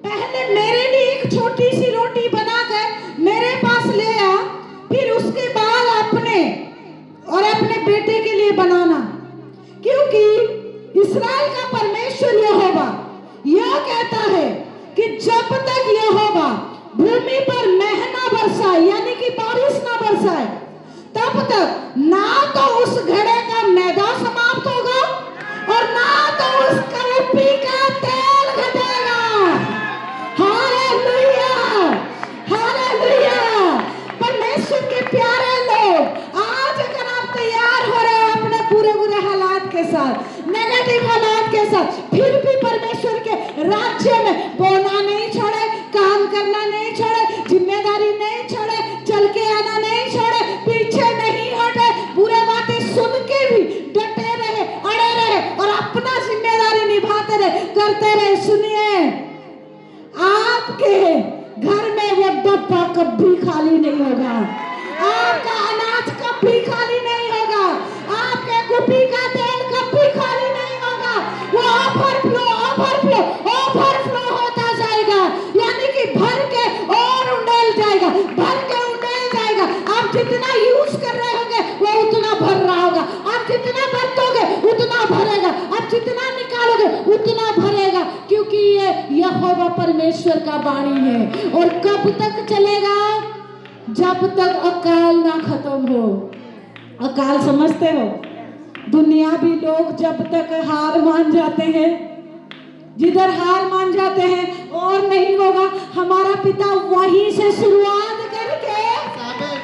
पहले मेरे लिए एक छोटी सी रोटी बनाकर मेरे पास ले आ, फिर उसके बाद अपने और अपने बेटे के लिए बनाना, क्योंकि इस्राएल का परमेश्वर यहोवा यह कहता है कि जब तक यहोवा भूमि पर मेहना बरसाए यानी कि बारिश ना बरसाए तब तक ना तो उस घड़े का मैदा समाप्त होगा और ना तो उसका रुपी का तेल घटेगा। Hallelujah hallelujah. परमेश्वर के प्यारे लोग, आज अगर आप तैयार हो रहे हो अपने पूरे बुरे हालात के साथ, नेगेटिव हालात के साथ, फिर भी परमेश्वर के राज्य में बोलना नहीं छोड़े, काम करना नहीं छोड़े, जिम्मेदारी नहीं छोड़े, चल के आना नहीं छोड़े, पीछे नहीं हटे, बुरे बातें सुन के भी डटे रहे, अड़े रहे और अपना जिम्मेदारी निभाते रहे, करते रहे। सुनिए, आपके घर में वो डब्बा कभी खाली नहीं होगा, आपका अनाज कभी खाली नहीं होगा, आपके कुपी का तेल कभी खाली नहीं होगा। वो ओवरफ्लो ओवरफ्लो ओवरफ्लो होता जाएगा, यानी कि भर के और उंडेल जाएगा, भर के उंडेल जाएगा। आप जितना यूज कर रहे होंगे वो उतना भर रहा होगा, आप जितना बरतोगे उतना भरेगा, आप जितना निकालोगे उतना भरेगा, क्योंकि ये यहोवा परमेश्वर का वाणी है। और कब तक चलेगा? जब तक अकाल ना खत्म हो। अकाल समझते हो? दुनियावी लोग जब तक हार मान जाते हैं, जिधर हार मान जाते हैं और नहीं होगा, हमारा पिता वहीं से शुरुआत करके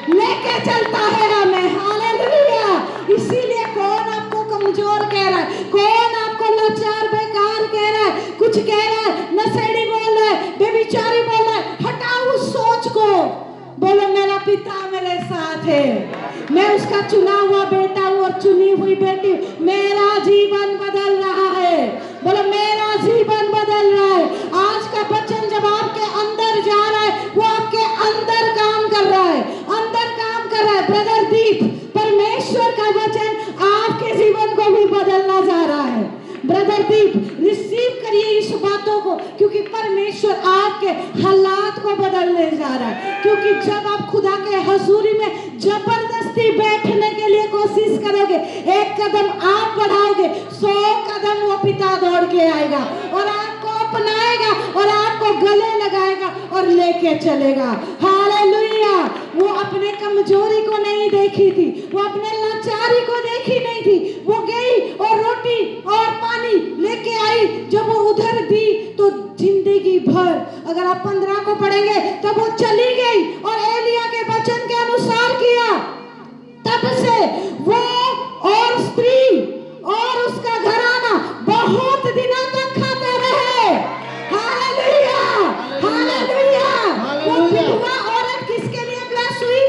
लेके चलता है हमें। हालेलुया। इसीलिए कौन आपको कमजोर कह रहा है, कौन आपको लाचार बेकार कह रहा है, कुछ कह रहा है, नशेड़ी बोल रहा है, बेविचारी बोल रहा है, हटाओ उस सोच को, बोलो मेरा पिता मेरे साथ है, मैं उसका चुना हुआ बेटा हूँ और चुनी हुई बेटी, मेरा जीवन बदल रहा है। बोलो मेरा जीवन बदल रहा है। आज का वचन जब आपके अंदर जा रहा है, वो आपके अंदर काम कर रहा है, अंदर काम कर रहा है। ब्रदर दीप, परमेश्वर का वचन आपके जीवन को भी बदलना जा रहा है। ब्रदर दीप, रिसीव करिए इस बातों को, क्योंकि परमेश्वर आपके हालात को बदलने जा रहा है। क्योंकि जब आप खुदा के हजूरी में जबरदस्ती बैठने के लिए कोशिश करोगे, एक कदम आप बढ़ाओगे, 100 कदम वो पिता दौड़ के आएगा और आपको अपनाएगा और आपको गले लगाएगा और लेके चलेगा। हालेलुया। वो अपने कमजोरी को नहीं देखी थी, वो अपने लाचारी को देखी नहीं थी। वो गई और रोटी और पानी लेके आई। जब वो उधर दी तो जिंदगी भर, अगर आप 15 को पढ़ेंगे, तब वो चली गई और एलिया के वचन के अनुसार किया। तब से वो और स्त्री और उसका घराना बहुत दिनों तक खाते रहे। Hallelujah, hallelujah. वो विधवा औरत किसके लिए ब्लेस हुई?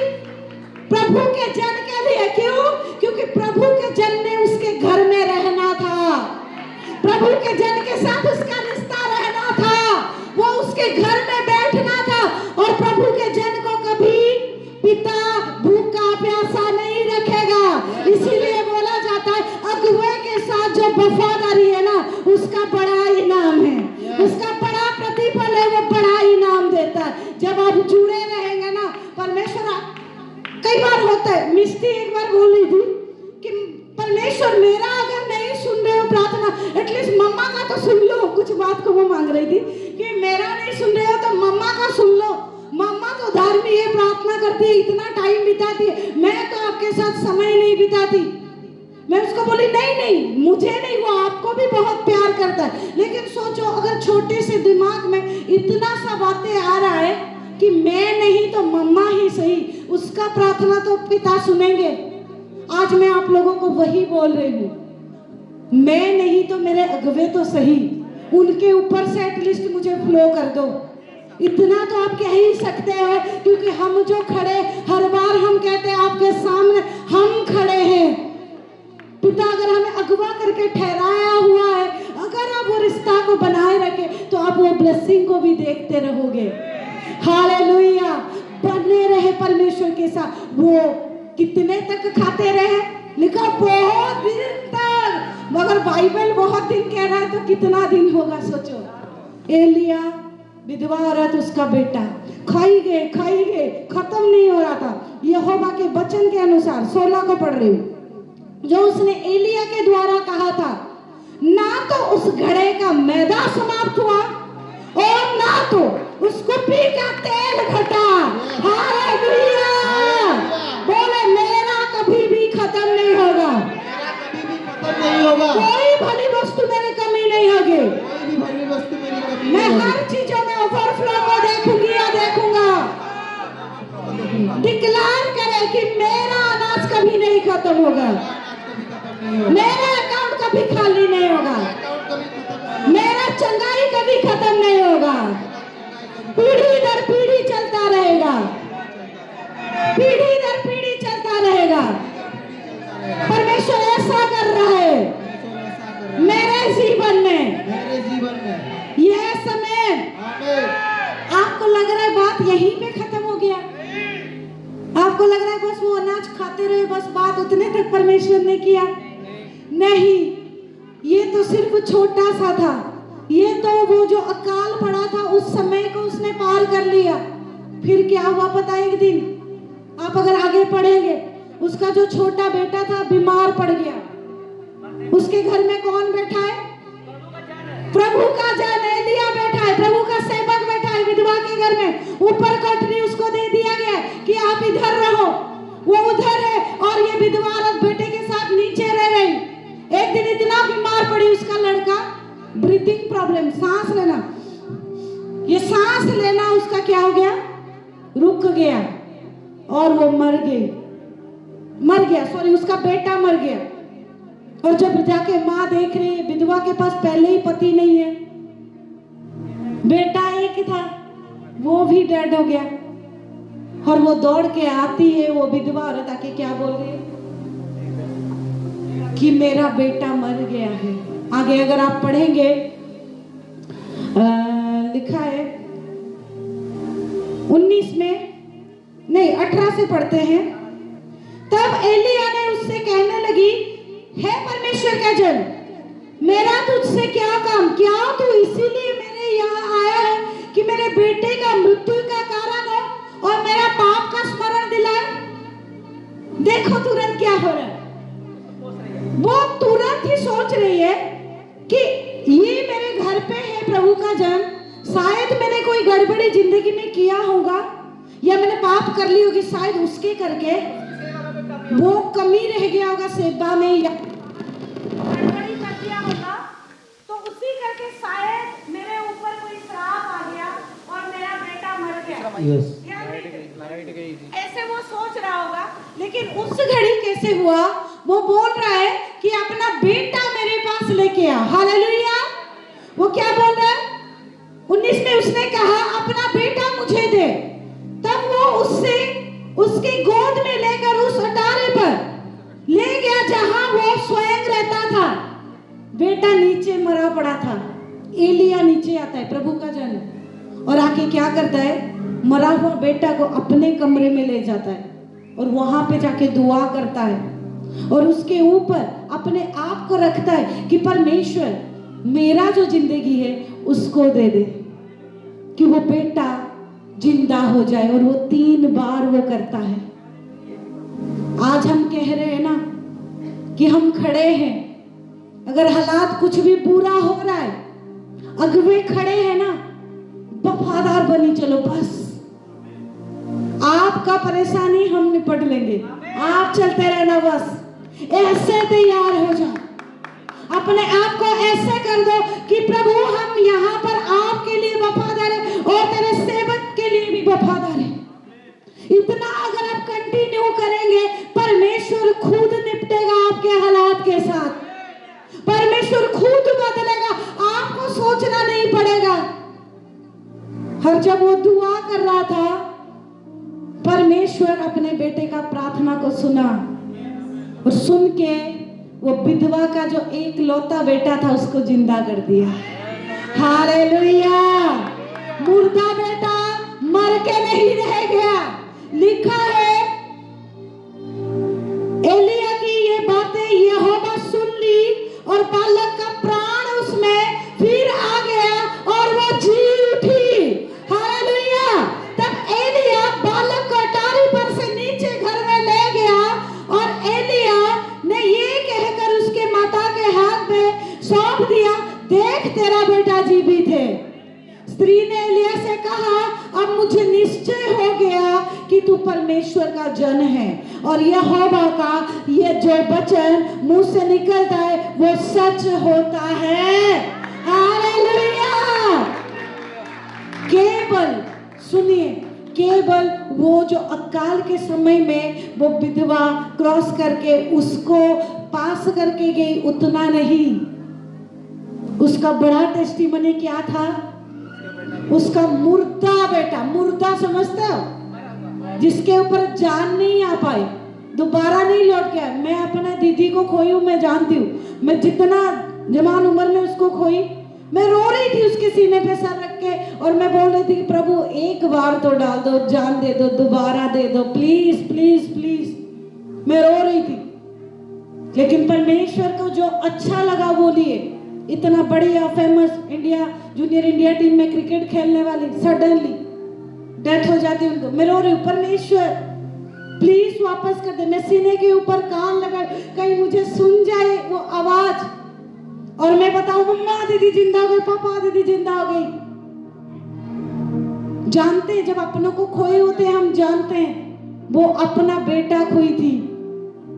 प्रभु के जन के लिए। क्यों? क्योंकि प्रभु के जन ने उसके घर में रहना था, प्रभु के जन के साथ उसका रिश्ता रहना था, वो उसके घर में बैठना था। और प्रभु के जन को कभी पिता भूखा प्यासा नहीं रखेगा। इसीलिए बोला जाता है अगुवे के साथ जो वफादारी है ना, उसका बड़ा इनाम है, उसका बड़ा प्रतिफल है, वो बड़ा इनाम देता है। जब आप जुड़े रहेंगे ना परमेश्वर। कई बार होता है, मिस्टी एक बार बोली थी कि परमेश्वर मेरा अगर नहीं सुन रहे हो प्रार्थना, एटलीस्ट मम्मा का तो सुन लो। कुछ बात को वो मांग रही थी कि मेरा नहीं सुन रहे हो तो मम्मा का सुन लो। मम्मा तो धार्मिक है, प्रार्थना करती है, इतना टाइम बिताती है, मैं तो आपके साथ समय नहीं बिताती। मैं उसको बोली नहीं नहीं, मुझे नहीं, वो आपको भी बहुत प्यार करता है। लेकिन सोचो अगर छोटे से दिमाग में इतना सा बातें आ रहा है कि मैं नहीं तो मम्मा ही सही, उसका प्रार्थना तो पिता सुनेंगे। आज मैं आप लोगों को वही बोल रही हूँ, मैं नहीं तो मेरे अगवे तो सही, उनके ऊपर से एटलीस्ट मुझे फ्लो कर दो। इतना तो आप कह ही सकते हो, क्योंकि हम जो खड़े, हर बार हम कहते हैं आपके सामने हम खड़े हैं। पिता अगर हमें अगवा करके ठहराया हुआ है, अगर आप वो रिश्ता को बनाए रखे तो आप वो ब्लेसिंग को भी देखते रहोगे। हालेलुया। बने रहे परमेश्वर के साथ। वो कितने तक खाते रहे? लिखा बहुत दिन तक। मगर बाइबल बहुत दिन कह रहा है तो कितना दिन होगा सोचो। एलिया, विधवा औरत, उसका बेटा खाई गए, खत्म नहीं हो रहा था। यहोवा के वचन के अनुसार 16 को पढ़ रही हूँ, जो उसने एलिया के द्वारा कहा था, ना तो उस घड़े का मैदा समाप्त हुआ और ना तो उस कुप्पी का तेल घटा। हालेलुया। बोले मेरा कभी भी खत्म नहीं होगा, कोई भली वस्तु मेरी कमी नहीं होगी, मैं हर चीजों में ओवरफ्लो को देखूंगी या देखूंगा। डिक्लेयर करे कि मेरा अनाज कभी नहीं खत्म होगा, मेरा अकाउंट कभी खाली नहीं होगा, मेरा चंगाई कभी खत्म नहीं होगा, पीढ़ी दर पीढ़ी चलता रहेगा, पीढ़ी दर पीढ़ी चलता रहेगा। परमेश्वर ऐसा कर रहा है मेरे जीवन में, यह समय। आपको लग रहा है बात यहीं पे खत्म हो गया? आपको लग रहा है बस वो अनाज खाते रहे, बस बात उतने तक परमेश्वर ने किया? नहीं, ये तो सिर्फ छोटा सा था। ये तो वो जो अकाल पड़ा था उस समय को उसने पार कर लिया। फिर क्या हुआ पता है? एक दिन आप अगर आगे पढ़ेंगे, उसका जो छोटा बेटा था बीमार पड़ गया। उसके घर में कौन बैठा है? प्रभु का जन एलिया बैठा है, प्रभु का सेवक बैठा है विधवा के घर में। ऊपर कोठरी उसको दे दिया गया कि आप इधर रहो, वो उधर है, और ये विधवा औरत बेटे के साथ नीचे रह रही। एक दिन इतना बीमार पड़ी उसका लड़का, ब्रीथिंग प्रॉब्लम, सांस लेना, ये सांस लेना उसका क्या हो गया? रुक गया और वो मर गया, सॉरी, उसका बेटा मर गया। और जब जाके माँ देख रही है, विधवा के पास पहले ही पति नहीं है, बेटा एक था, वो भी डेड हो गया। और वो दौड़ के आती है, वो विधवा औरत आके क्या बोल रही है कि मेरा बेटा मर गया है। आगे अगर आप पढ़ेंगे, लिखा है 19 में, नहीं 18 से पढ़ते हैं। तब एलिया ने उससे कहने लगी, हे परमेश्वर का जन, मेरा तुझसे क्या काम? क्या तू इसीलिए मेरे यहाँ आया है कि मेरे बेटे का मृत्यु का कारण हो और मेरा पाप का स्मरण दिलाए? देखो तुरंत क्या हो रहा है। वो तुरंत ही सोच रही है कि ये मेरे घर पे है प्रभु का गड़बड़ी जिंदगी में किया होगा या मैंने पाप कर ली होगी शायद उसके करके वो कमी रह गया होगा सेवा में या गड़बड़ी कर दिया होगा, तो उसी करके शायद मेरे ऊपर कोई श्राप आ गया और मेरा बेटा मर गया। यस ऐसे वो सोच रहा होगा। लेकिन उस घड़ी कैसे हुआ, वो बोल रहा है कि अपना बेटा मेरे पास लेके आ। हालेलुया। वो क्या बोल रहा है? 19 में उसने कहा अपना बेटा मुझे दे। तब वो उससे उसकी गोद में लेकर उस अटारे पर ले गया जहां वो स्वयं रहता था। बेटा नीचे मरा पड़ा था। एलिया नीचे आता है, प्रभु का जन, और आके क्या करता है, मरा हुआ बेटा को अपने कमरे में ले जाता है और वहां पे जाके दुआ करता है और उसके ऊपर अपने आप को रखता है कि परमेश्वर मेरा जो जिंदगी है उसको दे दे कि वो बेटा जिंदा हो जाए। और वो 3 बार वो करता है। आज हम कह रहे हैं ना कि हम खड़े हैं, अगर हालात कुछ भी बुरा हो रहा है, अगवे खड़े हैं ना, वफादार बनी चलो, बस आपका परेशानी हम निपट लेंगे, आप चलते रहना, बस ऐसे तैयार हो जाओ, अपने आप को ऐसे कर दो कि प्रभु हम यहाँ पर आपके लिए वफादार है और तेरे सेवक के लिए भी वफादार है। इतना अगर आप कंटिन्यू करेंगे, परमेश्वर खुद निपटेगा आपके हालात के साथ। परमेश्वर खुद बदलेगा, आपको सोचना नहीं पड़ेगा। हर जब वो दुआ कर रहा था, परमेश्वर अपने बेटे का प्रार्थना को सुना और सुन के वो विधवा का जो एक लौता बेटा था उसको जिंदा कर दिया। हालेलुया। मुर्दा बेटा मर के नहीं रह गया। लिखा है एलिया की ये बातें यहोवा सुन ली और बालक का प्राण उसमें फिर आ गया और वो जी उठी। हालेलुया। तब एलिया बालक को अटारी पर से नीचे घर में ले गया और एलिया ने ये कहकर उसके माता के हाथ में सौंप दिया, देख तेरा बेटा जीवित है। स्त्री ने एलिया से कहा, अब मुझे निश्चय हो गया कि तू परमेश्वर का जन है और यहोवा का ये जो वचन मुंह से निकलता है वो सच होता है। हालेलुया। केवल सुनिए, केवल वो जो अकाल के समय में वो विधवा क्रॉस करके उसको पास करके गई, उतना नहीं, उसका बड़ा टेस्टिमनी क्या था, उसका मुर्दा बेटा, मुर्दा समझते हो, जिसके ऊपर जान नहीं आ पाई, दोबारा नहीं लौट गया। मैं अपने दीदी को खोई हूँ, मैं जानती हूँ, मैं जितना जवान उम्र में उसको खोई, मैं रो रही थी उसके सीने पे सर रख के और मैं बोल रही थी प्रभु एक बार तो डाल दो, जान दे दो, दोबारा दे दो, प्लीज प्लीज प्लीज। मैं रो रही थी, लेकिन परमेश्वर को जो अच्छा लगा वो लिए। इतना बढ़िया famous India junior India team में क्रिकेट खेलने वाली सडनली डेथ हो जाती उनको। मैं रो रही हूँ, परमेश्वर प्लीज वापस कर दे। मैं सीने के ऊपर कान लगा, कहीं मुझे सुन जाए वो आवाज और मैं बताऊं मम्मा दीदी जिंदा हो गई, पापा दीदी जिंदा हो गई। जानते हैं जब अपनों को खोए होते हैं, हम जानते हैं वो अपना बेटा खोई थी।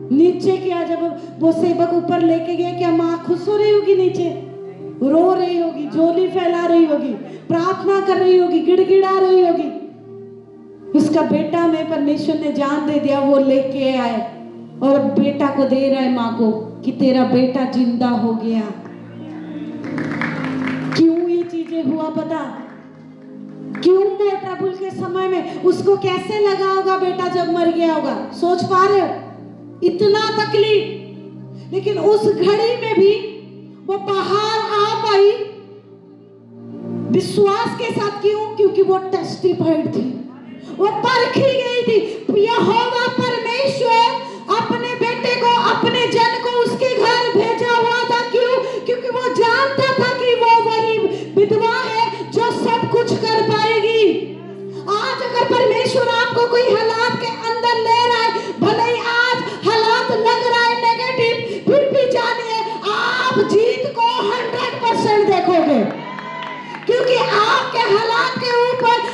नीचे क्या, जब वो सेवक ऊपर लेके गया, क्या माँ खुश हो रही होगी, नीचे रो रही होगी, झोली फैला रही होगी, प्रार्थना कर रही होगी, गिड़गिड़ा रही होगी। उसका बेटा में परमेश्वर ने जान दे दिया, वो लेके आए और बेटा को दे रहा है माँ को कि तेरा बेटा जिंदा हो गया। क्यों ये चीजें हुआ पता? क्यों वो ट्रबल के समय में उसको कैसे लगा होगा बेटा जब मर गया होगा? सोच पा रहे हो? इतना तकलीफ, लेकिन उस घड़ी में भी वो बाहर आ पाई विश्वास के साथ। क्यों? क्योंकि वो टेस्टिफाइड थी, वो परखी गई थी। यहोवा परमेश्वर अपने बेटे को, अपने जन को उसके घर भेजा हुआ था। क्यों? क्योंकि वो जानता था कि वो वही विधवा है जो सब कुछ कर पाएगी। आज अगर परमेश्वर आपको कोई हालात के अंदर ले रहा है, भले ही आज हालात लग रहा है नेगेटिव, फिर भी जानिए आप जीत को 100% देखोगे, क्योंकि आपके हालात के ऊपर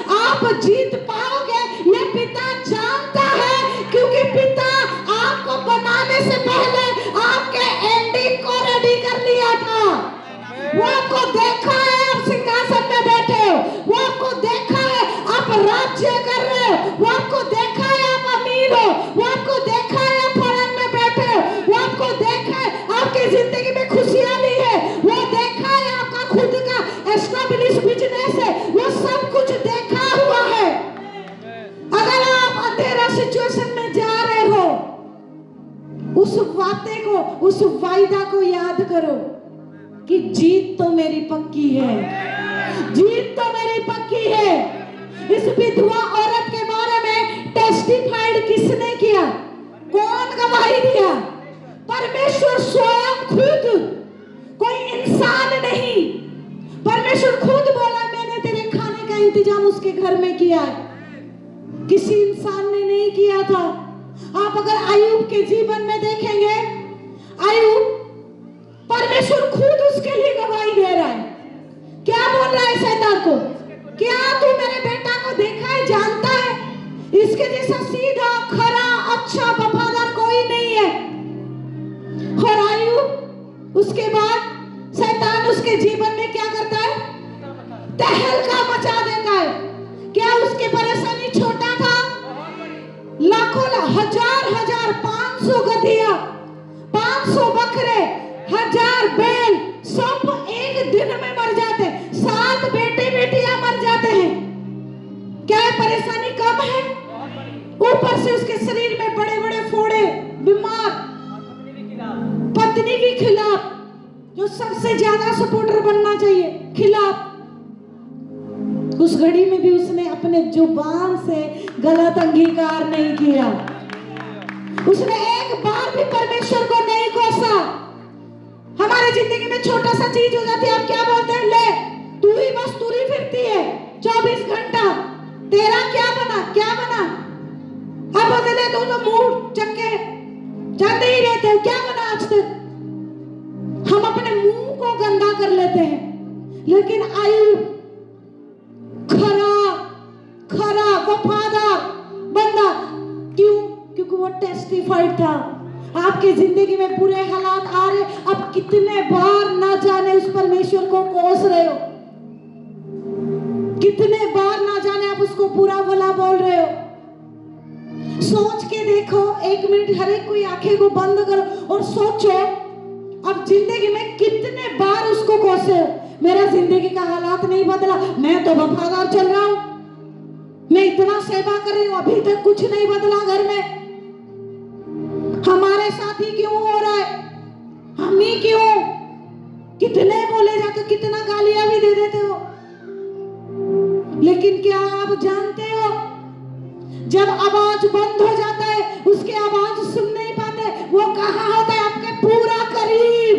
वायदा को याद करो कि जीत तो मेरी पक्की है, जीत तो मेरी पक्की है। इस विधवा औरत के बारे में टेस्टिफाइड किसने किया? कौन गवाही दिया? परमेश्वर स्वयं खुद, कोई इंसान नहीं। परमेश्वर खुद बोला मैंने तेरे खाने का इंतजाम उसके घर में किया है, किसी इंसान ने नहीं किया था। आप अगर अय्यूब के जीवन में देखेंगे, अय्यूब परमेश्वर खुद उसके लिए गवाही दे रहा है। क्या बोल रहा है शैतान को? क्या तू मेरे बेटा को देखा है, जानता है इसके जैसा सीधा खरा अच्छा वफादार कोई नहीं है। और अय्यूब उसके बाद शैतान उसके जीवन में क्या करता है? तहलका मचा देता है। क्या उसकी परेशानी छोटा था? लाखों हजार हजार 500 गधिया, 500 बकरे, 1000 बैल सब एक दिन में मर जाते, 7 बेटे बेटियां मर जाते हैं। क्या परेशानी कम है? ऊपर से उसके शरीर में बड़े बड़े फोड़े, बीमार, पत्नी भी खिलाफ, जो सबसे ज्यादा सपोर्टर बनना चाहिए, खिलाफ। उस घड़ी में भी उसने अपने जुबान से गलत अंगीकार नहीं किया। उसने एक बार भी परमेश्वर को नहीं कोसा। हमारे जिंदगी में छोटा सा चीज हो जाती है, आप क्या बोलते हैं? ले तू ही बस तुरी फिरती है 24 घंटा, तेरा क्या बना, क्या बना? अब बोलते ले तू तो मुंह चक्के जाते ही रहते हो, क्या बना आज तक? हम अपने मुंह को गंदा कर लेते हैं। लेकिन अय्यूब खरा वफादार बंदा, क्यों? क्योंकि वो टेस्टिफाइड था। आपके जिंदगी में बुरे हालात आ रहे, अब कितने बार ना जाने उस परमेश्वर को कोस रहे हो, कितने बार ना जाने आप उसको बुरा भला बोल रहे हो। सोच के देखो, 1 मिनट हर एक कोई आंखें को बंद करो और सोचो अब जिंदगी में कितने बार उसको कोसे हो। मेरा जिंदगी का हालात नहीं बदला, मैं तो वफादार चल रहा हूं, मैं इतना सेवा कर रही हूं, अभी तक कुछ नहीं बदला घर में। हमारे साथ ही क्यों हो रहा है? हम ही क्यों? कितने बोले जाते हो, कितना गालियां भी दे देते हो। लेकिन क्या आप जानते हो, जब आवाज बंद हो जाता है, उसकी आवाज सुन नहीं पाते, वो कहाँ होता है? आपके पूरा करीब,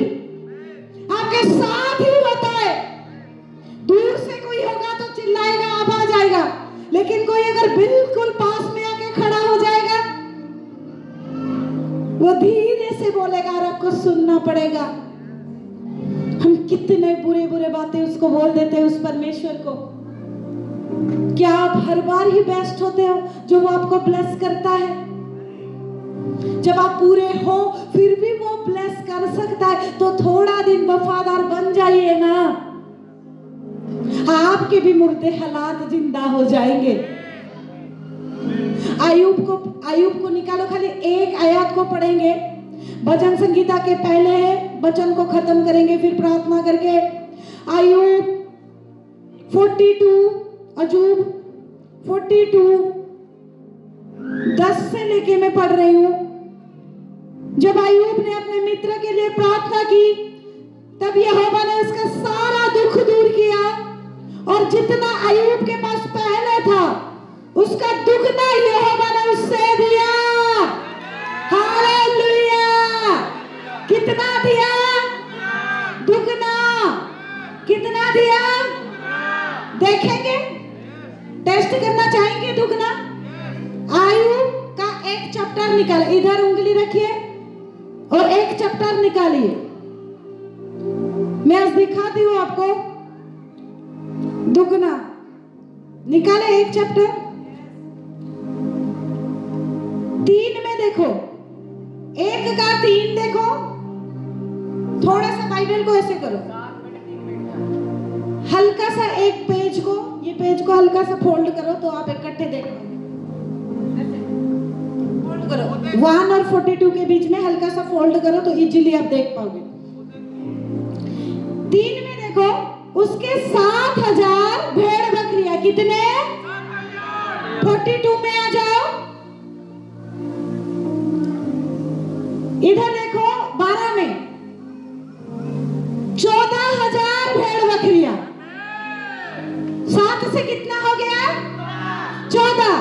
आपके साथ ही होता है। दूर से कोई होगा तो चिल्लाएगा, आवाज आएगा, लेकिन कोई अगर बिल्कुल पास में आके खड़ा हो जाएगा, वो धीरे से बोलेगा और आपको सुनना पड़ेगा। हम कितने बुरे बुरे बातें उसको बोल देते हैं, उस परमेश्वर को। क्या आप हर बार ही बेस्ट होते हो जो वो आपको ब्लेस करता है? जब आप पूरे हो फिर भी वो ब्लेस कर सकता है, तो थोड़ा दिन वफादार बन जाइए ना, आपके भी मुर्दे हालात जिंदा हो जाएंगे। अय्यूब को निकालो, खाली एक आयत को पढ़ेंगे, भजन संगीता के पहले है, वचन को खत्म करेंगे फिर प्रार्थना करके। अय्यूब 42 10 से लेके मैं पढ़ रही हूं। जब अय्यूब ने अपने मित्र के लिए प्रार्थना की, तब यहोवा ने उसका सारा दुख दूर किया, और जितना अय्यूब के पास पहले था उसका दुगना यहोवा ने उससे दिया। हालेलुया! कितना दिया? दुगना। कितना दिया? देखेंगे, टेस्ट करना चाहेंगे दुगना। अय्यूब का एक चैप्टर निकाले, इधर उंगली रखिए और एक चैप्टर निकालिए। मैं आज दिखाती हूं आपको दुगना। निकाले एक चैप्टर, 3 में देखो, 1 का 3 देखो। थोड़ा सा बाइबल को ऐसे करो, हल्का सा एक पेज को, ये पेज को हल्का सा फोल्ड करो तो आप इकट्ठे देख फोल्ड करो। 1 और 42 के बीच में हल्का सा फोल्ड करो तो इजीली आप देख पाओगे। 3 में देखो, उसके 7000 भेड़ बकरियां। कितने? 42 में आ जाओ। इधर देखो 12 में से कितना हो गया? 14।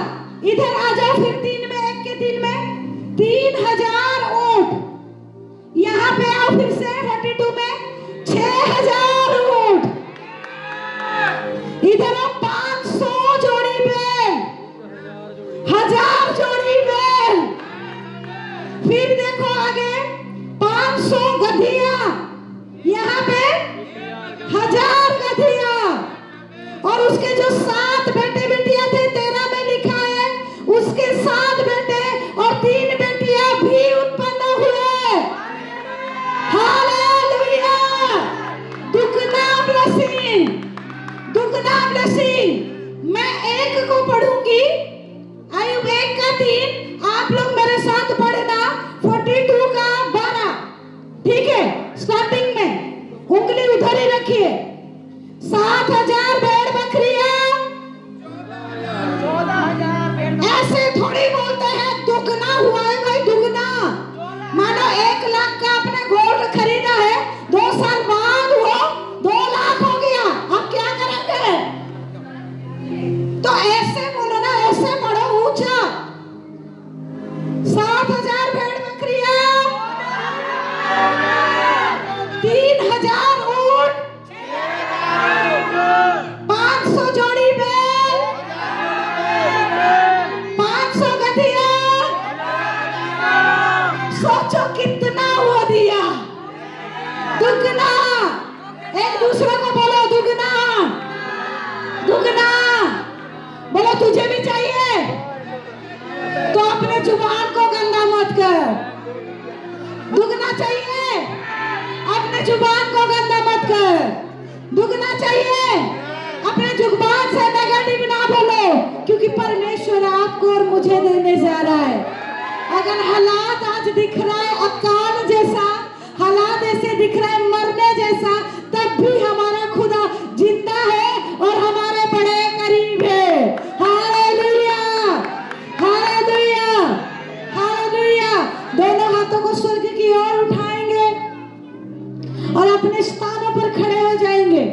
इधर आ जाओ फिर 3 में, 1 के 3 में 3000 ऊंट। यहाँ पे आओ फिर से 42 में 6000 ऊंट। इधर आओ 500 जोड़ी बैल, 1000 जोड़ी बैल। फिर देखो आगे 500 गधिया, यहाँ पे 1000 गधिया। और उसके जो 7 बेटे बेटियां थे 13 में लिखा है, उसके 7 बेटे और 3 बेटियां भी उत्पन्न हुए। हालेलुया। दुगना ब्लेसिंग, दुगना ब्लेसिंग। मैं 1 को पढ़ूंगी, आयुब 1 का 3, आप लोग मेरे साथ पढ़ना 42 का 12। ठीक है? स्टार्टिंग में उंगली उधर ही रखिए। 7000 भेड़ बकरियां, 14,000। ऐसे थोड़ी बोलते हैं दुगना हुआ है भाई, दुगना। मानो 1 लाख का आपने गोल्ड खरीदा है, 2 साल बाद वो 2 लाख हो गया, अब क्या करेंगे? तो ऐसे बोलो ना, ऐसे पढ़ो ऊंचा। 7000 भेड़ बकरियां, 3000 ऊंट, 500 जोड़ी बैल, 500 गधिया। सोचो कितना वो दिया, दुगना। एक दूसरे को बोलो दुगना, दुगना। बोलो तुझे भी चाहिए तो अपने जुबान को गंदा मत कर। दुगना चाहिए, अपने जुबान को गंदा मत कर। दुगना चाहिए, अपने जुबान से नेगेटिव ना बोलो, क्योंकि परमेश्वर आपको और मुझे देने जा रहा है। अगर हालात आज दिख रहा है अकाल जैसा, हालात ऐसे दिख रहा है मरने जैसा, तब भी हमारा खुदा जिंदा है और हमारे बड़े करीब है। Hallelujah, hallelujah, hallelujah. दोनों हाथों को स्वर्ग की ओर उठाएंगे और अपने स्थानों पर खड़े हो जाएंगे।